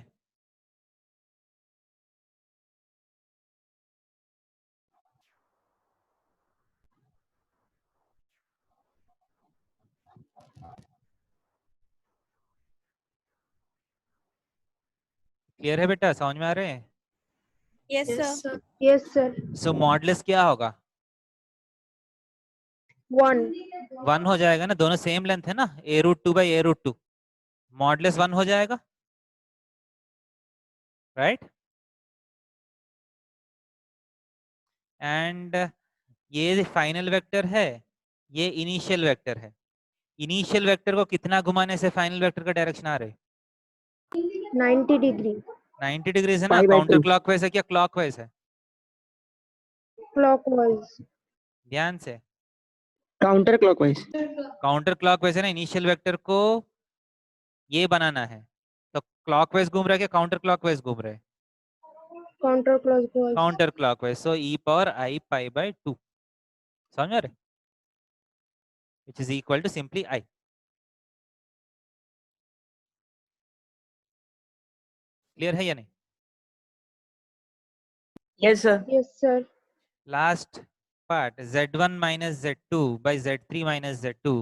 क्लियर है बेटा, समझ में आ रहे हैं? Yes sir. Yes sir. So modulus क्या होगा? 1। 1 हो जाएगा ना, दोनों सेम लेंथ है ना, a√2 by a√2, मॉडुलस 1 हो जाएगा, राइट? एंड ये फाइनल वेक्टर है, ये इनिशियल वेक्टर है। इनिशियल वेक्टर को कितना घुमाने से फाइनल वेक्टर का डायरेक्शन आ रहा है? 90 डिग्री। 90 डिग्री है ना, Pi by काउंटर 2। क्लॉकवाइज है क्या क्लॉकवाइज है? क्लॉकवाइज। ध्यान से, काउंटर क्लॉकवाइज। काउंटर क्लॉकवाइज है ना, इनिशियल वेक्टर को ये बनाना है, तो क्लॉकवाइज घूम रहा है क्या काउंटर क्लॉकवाइज घूम रहा है? Counter clockwise. Counter clockwise. So e power I pi by 2। समझ में आ रहे, which is equal to simply I. Clear है या नहीं? Yes sir. Yes sir. Last part z1 minus z2 by z3 minus z2.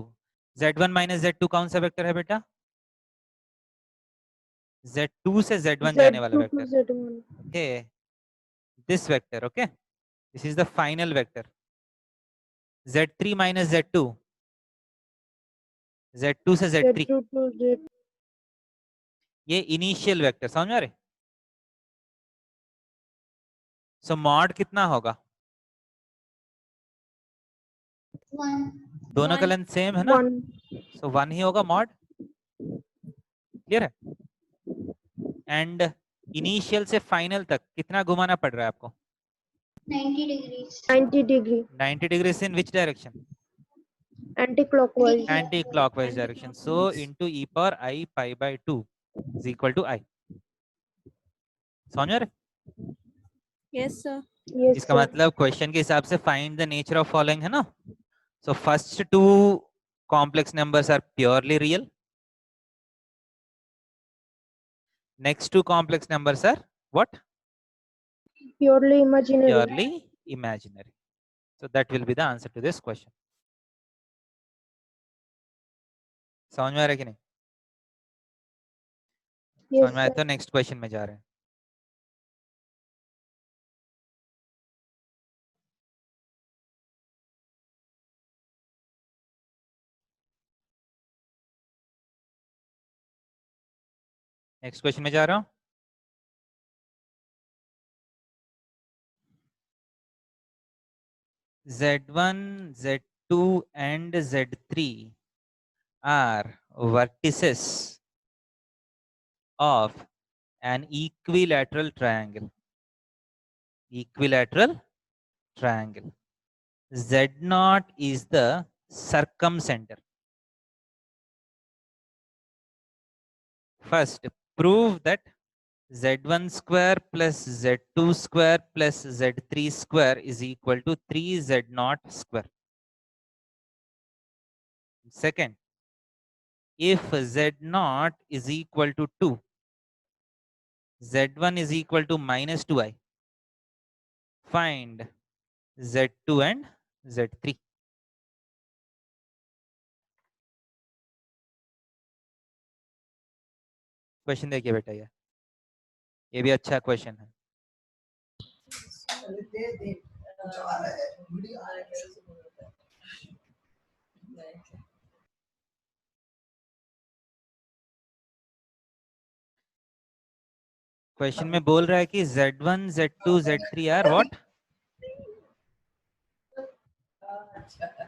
z1 minus z2 कौन सा वेक्टर है बेटा? z2 से z1 जाने वाला Z2 to vector. Z1. Okay, this vector. Okay, this is the final vector. z3 minus z2, z2 से z3, Z2 to Z. ये इनिशियल वेक्टर. समझ में आ रहे? सो मॉड कितना होगा? 1. दोनों का One. लेंथ सेम है ना, 1. सो 1 ही होगा मॉड. क्लियर है? एंड इनिशियल से फाइनल तक कितना घुमाना पड़ रहा है आपको? 90 degrees. 90 degree. 90 degrees in which direction? Anti-clockwise. Anti-clockwise direction. So into e power I pi by 2 is equal to I. समझ में आ रहे? Yes, sir. Yes इसका sir. मतलब क्वेश्चन के हिसाब से find the nature of following है ना. So first two complex numbers are purely real. Next two complex numbers are what? Purely imaginary. Purely imaginary. So that will be the answer to this question. समझ में आ रहा है कि नहीं? Yes समझ में आया sir. तो नेक्स्ट क्वेश्चन में जा रहे हैं. नेक्स्ट क्वेश्चन में जा रहा हूं. Z1, Z2 and Z3 are vertices of an equilateral triangle. Equilateral triangle. Z0 is the circumcenter. First, prove that Z1 square plus Z2 square plus Z3 square is equal to 3Z0 square. Second, if Z0 is equal to 2, Z1 is equal to minus 2i. Find Z2 and Z3. Question देखिए बेटा, ये भी अच्छा क्वेश्चन है. क्वेश्चन में बोल रहा है कि Z1, Z2, Z3 are what?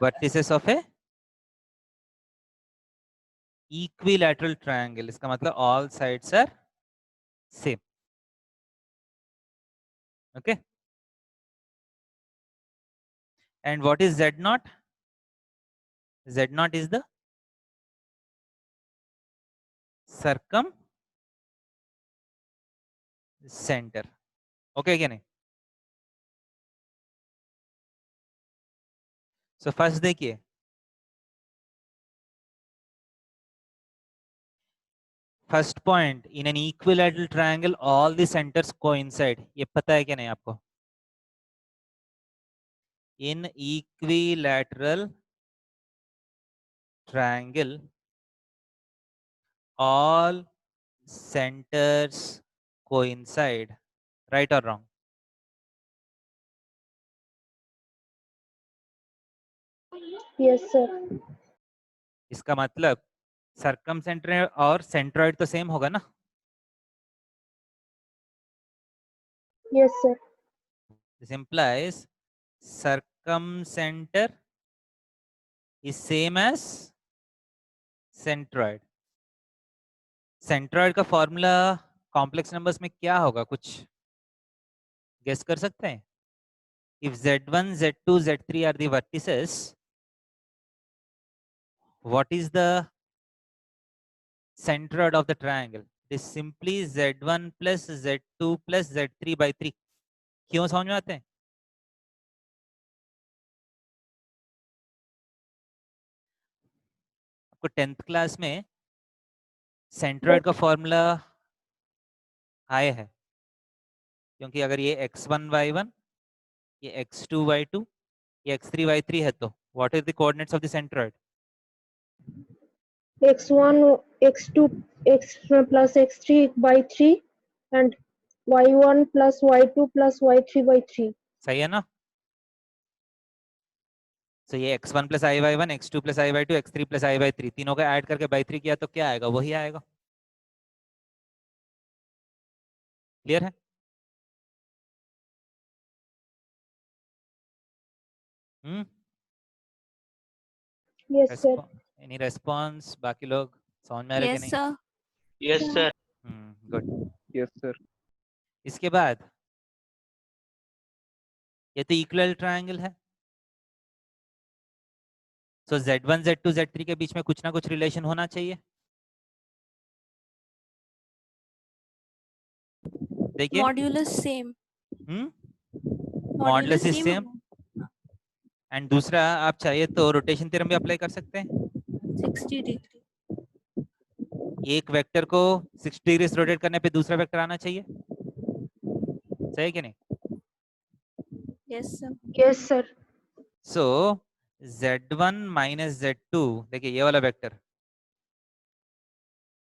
Vertices of a equilateral triangle. इसका मतलब all sides are same. Okay. And what is Z0? Z0 is the circumcenter. Okay क्या नहीं? So first देखिए, first point, in an equilateral triangle all the centers coincide. ये पता है क्या नहीं आपको? In equilateral triangle all centers coincide. Right or wrong? Yes sir. इसका मतलब सर्कमसेंटर और सेंट्रॉइड तो सेम होगा ना. Yes sir. This implies circumcenter is same as centroid. Centroid का फॉर्मूला कॉम्प्लेक्स नंबर्स में क्या होगा, कुछ गेस कर सकते हैं? If Z1, Z2, Z3 are the vertices, what is the centroid of the triangle? It is simply Z1 plus Z2 plus Z3 by 3. क्यों समझ में आते हैं? आपको 10th क्लास में सेंट्रोइड का फॉर्मूला आया है, क्योंकि अगर ये x1 y1, ये x2 y2, ये x3 y3 है, तो what is the coordinates of the centroid? x1 x2 x plus x3 by 3 and y1 plus y2 plus y3 by 3. सही है ना? तो ये x1 plus i y1, x2 plus i y2, x3 plus i y3, तीनों का ऐड करके बाई 3 किया तो क्या आएगा? वही आएगा। क्लियर है? Yes sir. Any response? बाकी लोग समझ में आ रहे कि यस नहीं? Sir. Yes sir. Good. Yes sir. इसके बाद ये तो इक्वल ट्रायंगल है, सो z1 z2 z3 के बीच में कुछ ना कुछ रिलेशन होना चाहिए। देखिए, modulus same. Modulus is same, and दूसरा आप चाहिए तो रोटेशन थ्योरम भी अप्लाई कर सकते हैं। 60 डिग्री। एक वेक्टर को 60 डिग्री रोटेट करने पे दूसरा वेक्टर आना चाहिए, सही है कि नहीं? Yes sir. Yes sir. So z1 minus z2, देखिए ये वाला vector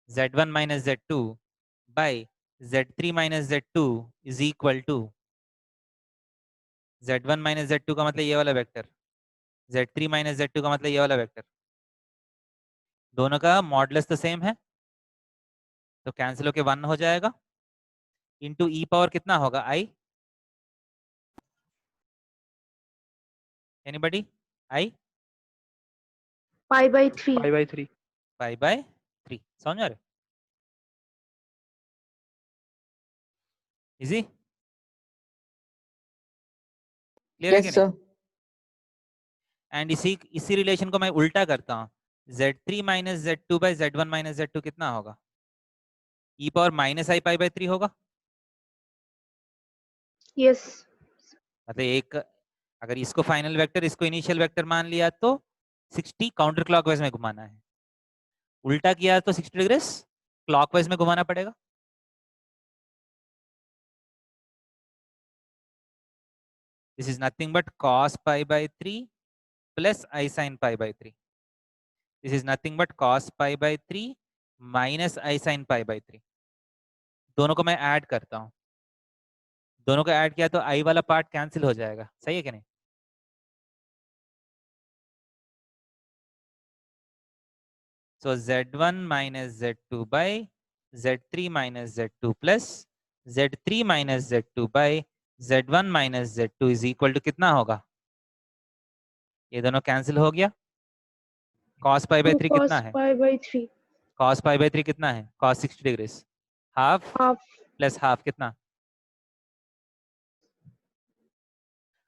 z1 minus z2 by z3 minus z2 is equal to z1 minus z2 का मतलब ये वाला वेक्टर, z3 माइनस z2 का मतलब ये वाला वेक्टर, दोनों का मॉडुलस तो सेम है, तो कैंसिल होके 1 हो जाएगा, इंटू ई पावर कितना होगा? i, anybody? i Pi by 3. Pi by 3। Pi by 3। समझ आ रहे? इजी? क्लियर है कि यस नहीं? सर। एंड इसी रिलेशन को मैं उल्टा करता हूँ, z3 minus z2 by z1 minus z2 कितना होगा? E power minus i pi by 3 होगा। Yes. मतलब एक, अगर इसको फाइनल वेक्टर इसको इनिशियल वेक्टर मान लिया तो 60 काउंटर क्लॉकवाइज में घुमाना है, उल्टा किया तो 60 डिग्री क्लॉकवाइज में घुमाना पड़ेगा। This is nothing but cos pi by 3 plus I sin pi by 3. This is nothing but cos pi by 3 minus I sin pi by 3. दोनों को मैं ऐड करता हूं, दोनों को ऐड किया तो I वाला पार्ट कैंसिल हो जाएगा, सही है कि नहीं? So z1 minus z2 by z3 minus z2 plus z3 minus z2 by z1 minus z2 is equal to कितना होगा? ये दोनों कैंसिल हो गया। cos pi by 3 कितना Cos है? pi by 3. cos pi by 3 कितना है? cos 60 degree, half Half. Plus half कितना?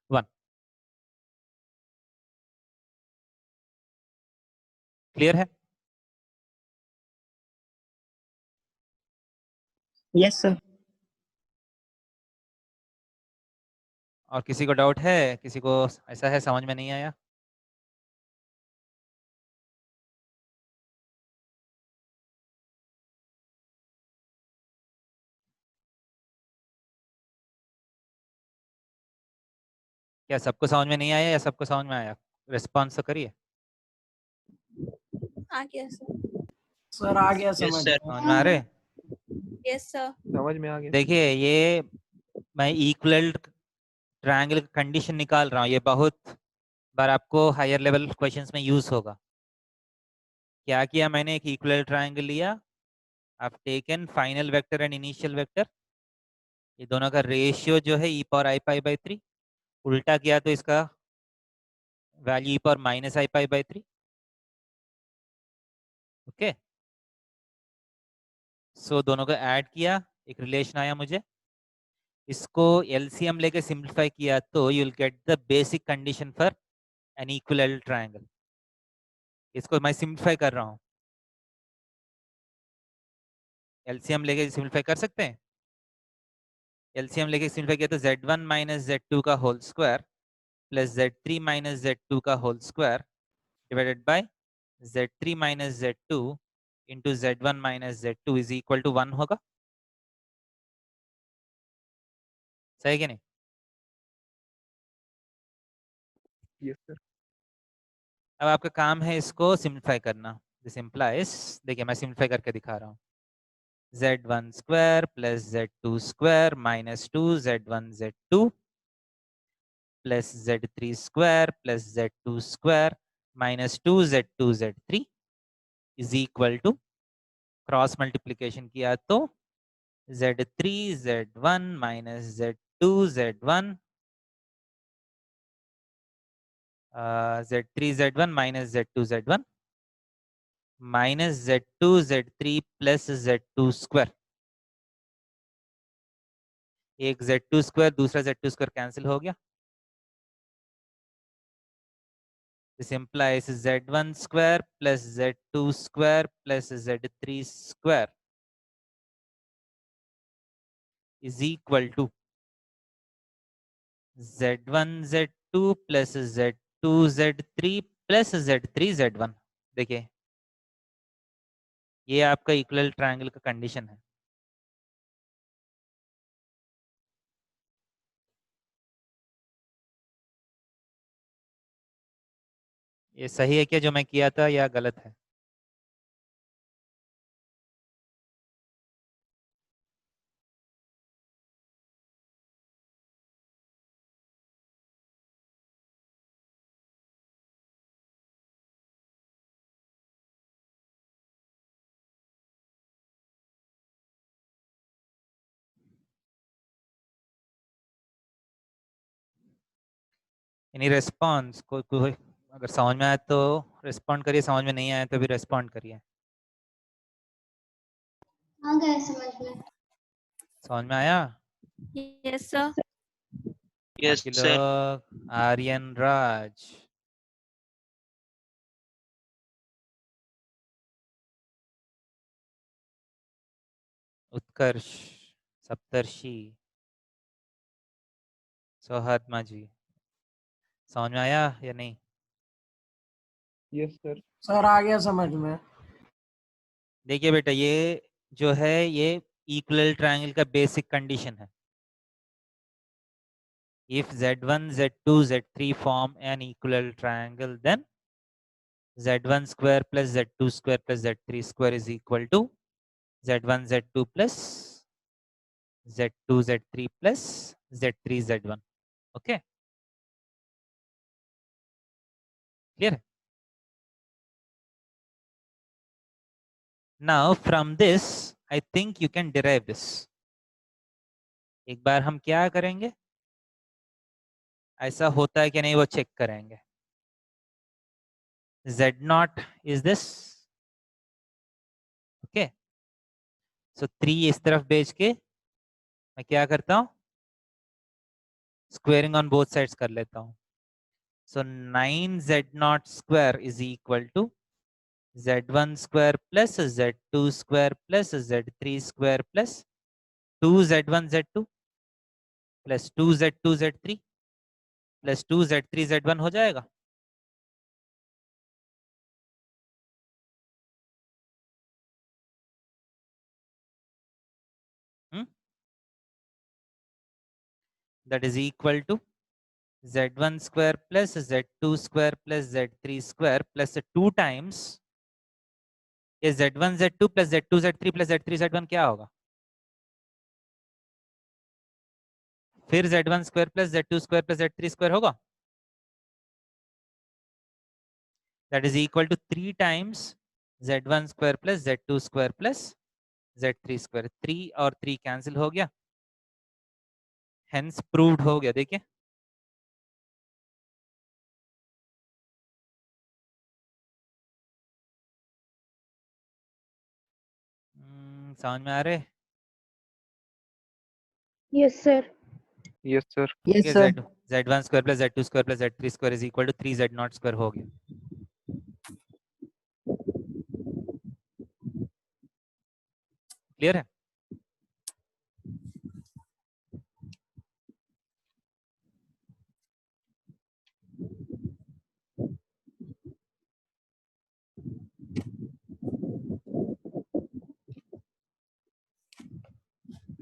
1। क्लियर है? Yes sir. और किसी को डाउट है? किसी को ऐसा है समझ में नहीं आया? क्या सबको समझ में नहीं आया या सबको समझ में आया? रिस्पॉन्स तो करिए। आ गया सर। सर आ गया यस सर। समझ में आ रहे? Yes sir. समझ में आ गया। देखिए, ये मैं इक्वल ट्रायंगल कंडीशन निकाल रहा हूँ, ये बहुत बार आपको हायर लेवल क्वेश्चंस में यूज होगा। क्या किया मैंने? एक इक्वल ट्रायंगल लिया, आप taken final vector and initial vector, ये दोनों का रेशियो जो है ई पावर आई पाई बाई 3, उल्टा किया तो इसका value e power minus i pi by 3। Okay, so दोनों को ऐड किया, एक रिलेशन आया मुझे, इसको एलसीएम लेके सिंप्लीफाई किया तो you will get the basic condition for an equal triangle. इसको मैं सिंप्लीफाई कर रहा हूँ, एलसीएम लेके सिंप्लीफाई कर सकते हैं। एलसीएम लेके सिंप्लीफाई किया तो z1 माइनस z2 का whole square plus z3 minus z2 का whole square divided by Z3 minus Z2 into Z1 minus Z2 is equal to 1 होगा। सही कि नहीं? Yes sir. अब आपका काम है इसको सिंप्लीफाई करना। दिस इम्प्लाइज, देखिए मैं सिंप्लीफाई करके दिखा रहा हूँ, Z1 square plus Z2 square minus 2 Z1 Z2 plus Z3 square plus Z2 square minus 2 Z2 Z3 is equal to, cross multiplication किया तो Z3 Z1 minus Z2 Z1 Z3 Z1 minus Z2 Z1 minus Z2 Z3 plus Z2 square. एक Z2 स्क्वायर दूसरा Z2 स्क्वायर कैंसिल हो गया। This implies Z1 square plus Z2 square plus Z3 square is equal to Z1 Z2 plus Z2 Z3 plus Z3 Z1। देखिए ये आपका इक्वल ट्रायंगल का कंडीशन है। ये सही है क्या जो मैं किया था या गलत है? Any response? कोई अगर समझ में आया तो रिस्पॉन्ड करिए, समझ में नहीं आया तो भी रिस्पॉन्ड करिए। आ गए समझ में। समझ में आया? Yes sir. बाकी लोग आर्यन राज, उत्कर्ष, सप्तर्षि, सौहात्मा जी, समझ में आया या नहीं? Yes sir. सर आ गया समझ में। देखिए बेटा ये जो है ये इक्वल ट्रायंगल का बेसिक कंडीशन है। If Z1 Z2 Z3 form an equilateral triangle then Z1 square plus Z2 square plus Z3 square is equal to Z1 Z2 plus Z2 Z3 plus Z3 Z1। Okay clear है? Now from this I think you can derive this। एक बार हम क्या करेंगे, ऐसा होता है कि नहीं वो चेक करेंगे। Z0 is this, okay so 3 इस तरफ भेज के मैं क्या करता हूँ, स्क्वेयरिंग ऑन बोथ साइड्स कर लेता हूँ। So 9Z0 square is equal to Z1 square plus Z2 square plus Z3 square plus 2Z1 Z2 plus 2Z2 Z3 plus 2Z3 Z1 हो जाएगा। That is equal to Z1 square plus Z2 square plus Z3 square plus 2 times ये Z1 Z2 plus Z2 Z3 plus Z3 Z1 क्या होगा, फिर Z1 square plus Z2 square plus Z3 square होगा। That is equal to 3 times Z1 square plus Z2 square plus Z3 square. 3 और 3 कैंसिल हो गया, हेंस प्रूव्ड हो गया। देखिए समझ में आ रहे? Yes sir. Yes sir. Yes sir. Z1 square plus Z2 square plus Z3 square is equal to 3Z0 square हो गया। क्लियर है?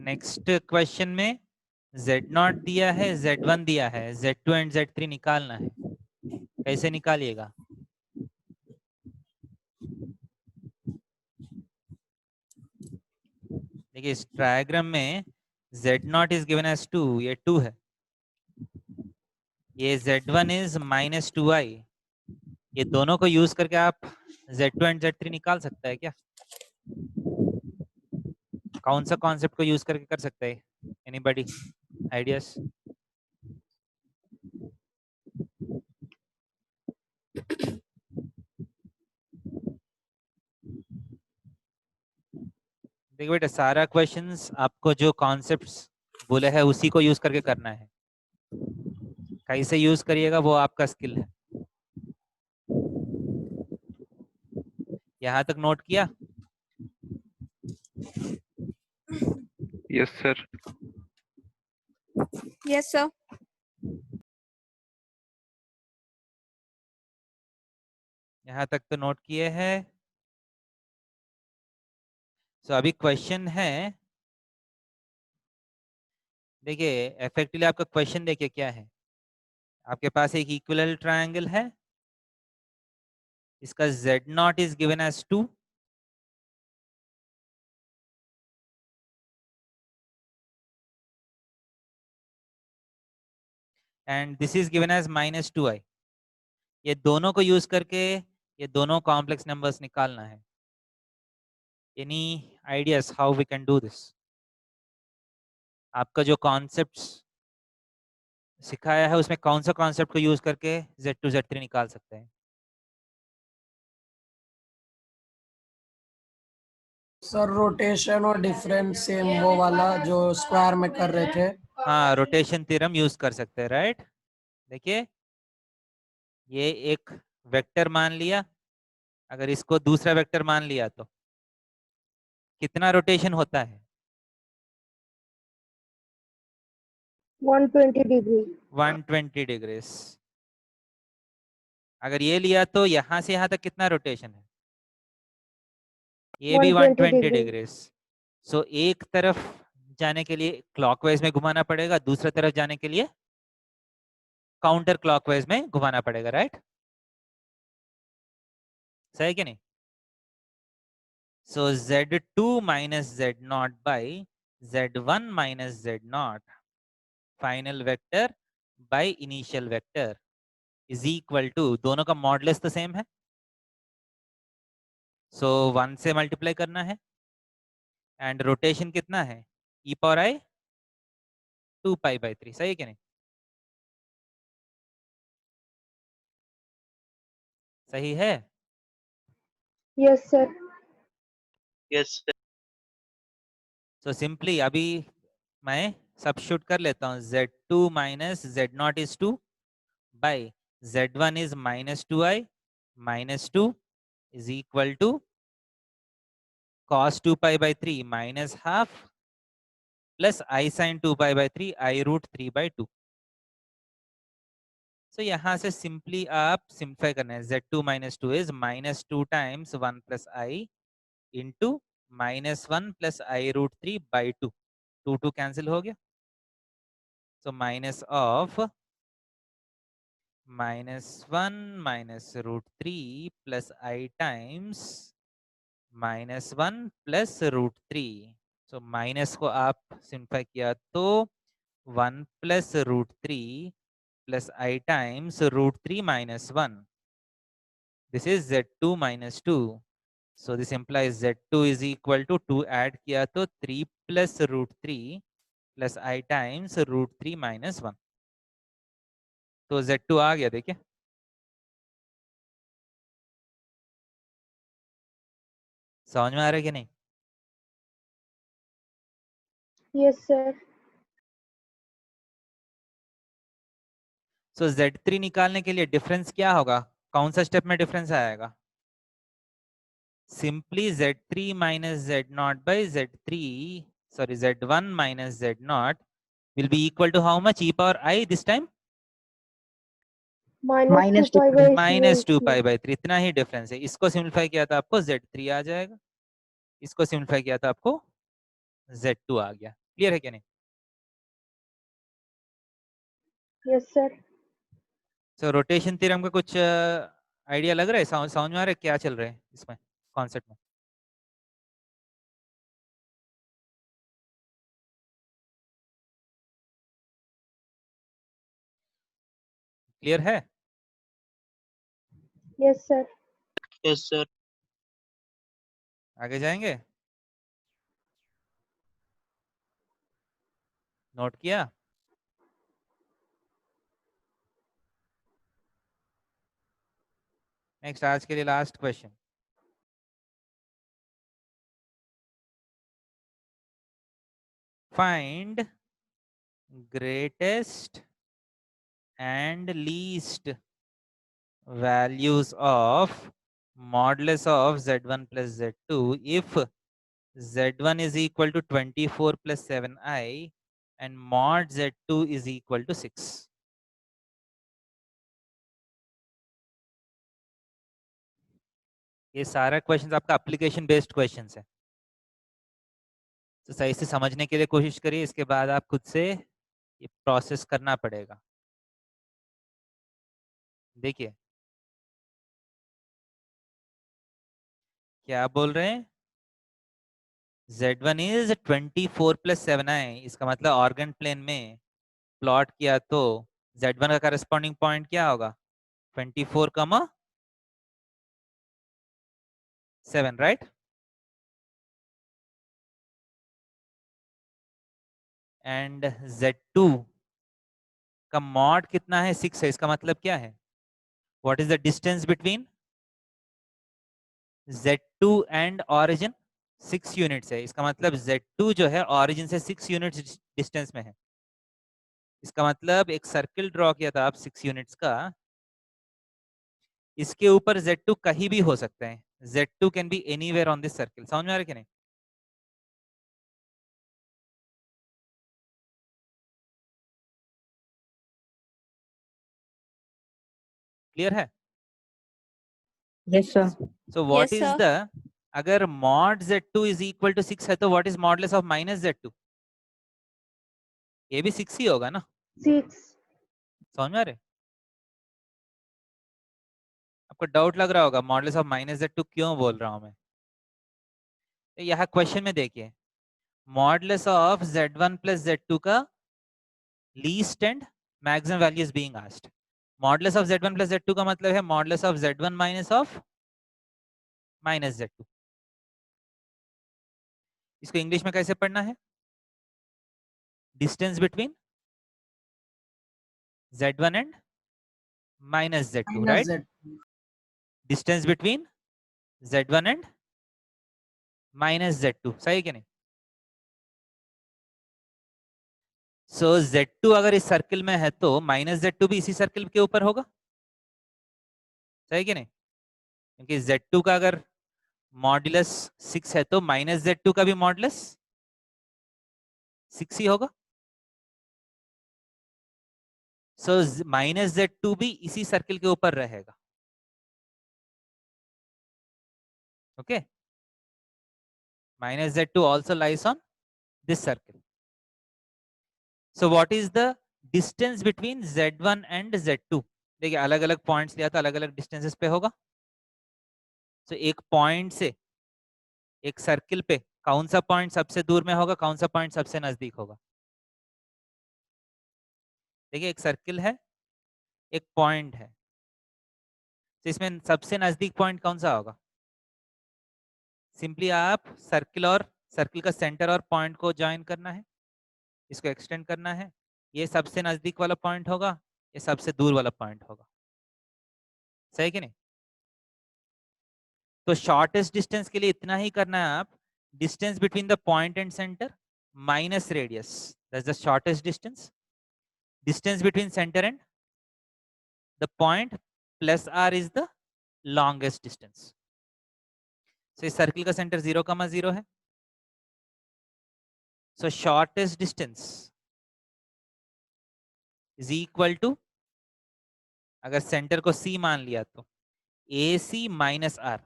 नेक्स्ट क्वेश्चन में Z0 दिया है, Z1 दिया है, Z2 एंड Z3 निकालना है। कैसे निकालिएगा? देखिए इस डायग्राम में Z0 इज गिवन एज 2, ये 2 है। ये Z1 इज -2i। ये दोनों को यूज करके आप Z2 एंड Z3 निकाल सकता है क्या? कौन सा कॉन्सेप्ट को यूज करके कर सकते हैं? Anybody ideas? देखिए बेटा, सारा क्वेश्चंस आपको जो कॉन्सेप्ट्स बोले हैं उसी को यूज करके करना है। कैसे यूज करिएगा वो आपका स्किल है। यहाँ तक नोट किया? Yes sir. Yes sir. यहाँ तक तो नोट किए हैं। सो अभी क्वेश्चन है, देखिए इफेक्टिवली आपका क्वेश्चन देखिए क्या है। आपके पास एक इक्विलैटरल ट्रायंगल है, इसका Z0 is given as 2, and this is given as -2i। ये दोनों को यूज करके ये दोनों कॉम्प्लेक्स नंबर्स निकालना है। Any ideas how we can do this? आपका जो कॉन्सेप्ट्स सिखाया है उसमें कौन सा कॉन्सेप्ट को यूज करके Z2 Z3 निकाल सकते हैं? सर रोटेशन और डिफरेंस सेम वो वाला जो स्क्वायर में कर रहे थे। हाँ, रोटेशन थ्योरम यूज कर सकते हैं, राइट। देखिए ये एक वेक्टर मान लिया, अगर इसको दूसरा वेक्टर मान लिया तो कितना रोटेशन होता है? 120 डिग्री। 120 डिग्रीज। अगर ये लिया तो यहाँ से यहाँ तक कितना रोटेशन है? ये भी 120 डिग्रीज। सो एक तरफ जाने के लिए क्लॉकवाइज में घुमाना पड़ेगा, दूसरा तरफ जाने के लिए काउंटर क्लॉकवाइज में घुमाना पड़ेगा, राइट। सही कि नहीं? So Z2 minus Z0 by Z1 minus Z0 final vector by initial vector is equal to, दोनों का मॉडुलस तो सेम है, सो 1 से मल्टीप्लाई करना है, एंड रोटेशन कितना है? e power i 2π/3। सही है कि नहीं? सही है? Yes sir. Yes so simply अभी मैं सब्स्टिट्यूट कर लेता हूँ। Z2 minus Z0 is 2 by Z1 is -2i minus 2 is equal to cos 2π/3 minus half plus I sin 2π/3 I root 3/2। सो यहाँ से सिंपली आप सिंप्लीफाई करना है। Z2 minus 2 is -2 times 1 plus I into -1 plus I root 3/2। 2 cancel हो गया, so minus of -1 minus root 3 plus I times -1 plus root 3। So minus को आप सिंप्लीफाई किया तो 1 plus root 3 plus I times root 3 minus 1। This is Z2 minus 2। So this implies Z2 is equal to 2 add किया तो 3 plus root 3 plus I times root 3 minus 1। तो Z2 आ गया, देखिए। समझ में आ रहा है कि नहीं? Yes sir. सो Z3 निकालने के लिए डिफरेंस क्या होगा? कौन सा स्टेप में डिफरेंस आएगा? Simply Z3 minus Z0 by Z3, sorry Z1 minus Z0 will be equal to how much? E power I this time? -2π/3। इतना ही डिफरेंस है। इसको सिंप्लीफाई किया था आपको Z3 आ जाएगा, इसको सिंप्लीफाई किया था आपको Z2 आ गया। क्लियर है क्या नहीं? Yes sir. So rotation theorem का कुछ आइडिया लग रहा है, समझ में आ रहा है क्या चल रहा है इसमें कॉन्सेप्ट में? क्लियर है? Yes sir. Yes, sir. आगे जाएंगे? नोट किया? नेक्स्ट आज के लिए last question. Find greatest and least values of modulus of z1 plus z2 if z1 is equal to 24 plus 7i and mod z2 is equal to 6. ये सारा क्वेश्चन आपका एप्लीकेशन बेस्ड क्वेश्चंस है, तो सही से समझने के लिए कोशिश करिए, इसके बाद आप खुद से ये प्रोसेस करना पड़ेगा। देखिए क्या बोल रहे हैं, Z1 is 24 plus 7i, इसका मतलब ऑर्गन प्लेन में प्लॉट किया तो Z1 का करस्पॉन्डिंग पॉइंट क्या होगा, 24, 7, राइट? एंड Z2 का मॉड कितना है, 6 है, इसका मतलब क्या है, what is the distance between Z2 and origin, 6 units है, इसका मतलब Z2 जो है ऑरिजिन से 6 यूनिट्स डिस्टेंस में है। इसका मतलब एक सर्किल ड्रॉ किया था आप 6 यूनिट्स का, इसके ऊपर Z2 कहीं भी हो सकता है, Z2 can be anywhere on this circle. समझ में आ रहा है कि नहीं? क्लियर है? Yes sir. So what Yes, is sir. The, अगर mod Z2 is equal to 6 है तो what is modulus of minus Z2? ये भी 6 ही होगा ना? 6। समझ में आ रहा है? आपको डाउट लग रहा होगा मॉडुलस ऑफ माइनस Z2 क्यों बोल रहा हूं मैं, तो यहाँ क्वेश्चन में देखिए, modulus of Z1 plus Z2 का least and maximum value is being asked. Modulus of Z1 plus Z2 का मतलब है modulus of Z1 minus of minus Z2। इसको इंग्लिश में कैसे पढ़ना है, distance between Z1 and minus Z2, right? Distance between Z1 and minus Z2, सही कि नहीं? सो Z2 अगर इस सर्किल में है तो माइनस Z2 भी इसी सर्किल के ऊपर होगा, सही कि नहीं? क्योंकि Z2 का अगर मॉडुलस 6 है तो माइनस Z2 का भी मॉडुलस 6 ही होगा। सो माइनस Z2 भी इसी सर्किल के ऊपर रहेगा, okay? Minus Z2 also lies on this circle. So what is the distance between Z1 and Z2? देखिए अलग अलग पॉइंट्स लिया तो अलग अलग डिस्टेंसेस पे होगा। तो एक पॉइंट से एक सर्किल पे कौन सा पॉइंट सबसे दूर में होगा, कौन सा पॉइंट सबसे नजदीक होगा? देखिए एक सर्किल है, एक पॉइंट है, तो इसमें सबसे नजदीक पॉइंट कौन सा होगा? सिंपली आप सर्किल का सेंटर और पॉइंट को ज्वाइन करना है, इसको एक्सटेंड करना है, ये सबसे नजदीक वाला पॉइंट होगा, ये सबसे दूर वाला पॉइंट होगा, सही कि नहीं? तो शॉर्टेस्ट डिस्टेंस के लिए इतना ही करना है आप, distance between the point and centre minus radius, that's the shortest distance, distance between centre and the point plus r is the longest distance. So इस सर्किल का सेंटर 0,0 है, so shortest distance is equal to, अगर सेंटर को c मान लिया तो AC minus r,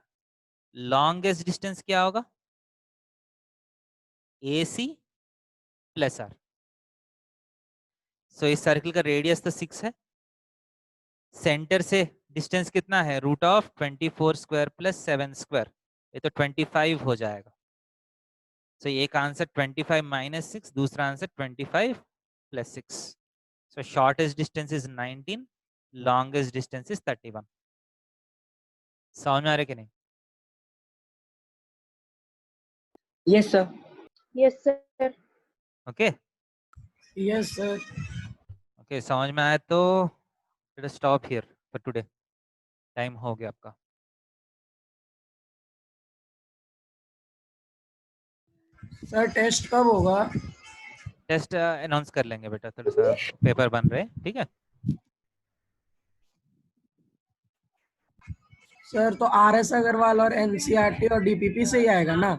longest distance क्या होगा, AC प्लस आर। सो इस सर्किल का रेडियस तो 6 है, सेंटर से डिस्टेंस कितना है, root of 24 square plus 7 square, ये तो 25 हो जाएगा। सो एक आंसर 25 माइनस 6, दूसरा answer 25 plus 6। So shortest distance is 19, longest distance is 31। समझ में आ रहा है कि नहीं? Yes sir. Yes, sir. Okay yes sir. Okay, समझ में आया तो let's stop here for today, time हो गया आपका। सर टेस्ट कब होगा? टेस्ट अनाउंस कर लेंगे बेटा, थोड़ा सा पेपर बन रहे हैं, ठीक है। सर तो RS अग्रवाल और NCERT और DPP से ही आएगा ना?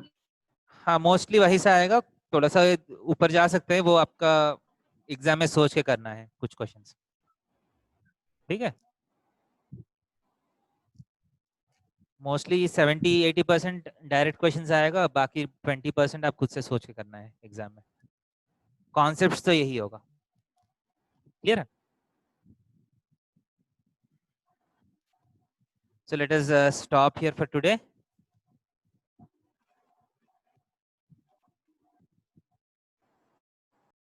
हाँ मोस्टली वही से आएगा, थोड़ा सा ऊपर जा सकते हैं, वो आपका एग्जाम में सोच के करना है कुछ क्वेश्चंस, ठीक है। मोस्टली 70-80% डायरेक्ट क्वेश्चंस आएगा, बाकी 20% आप खुद से सोच के करना है एग्जाम में। कॉन्सेप्ट्स तो यही होगा, क्लियर है। So let us stop here for today.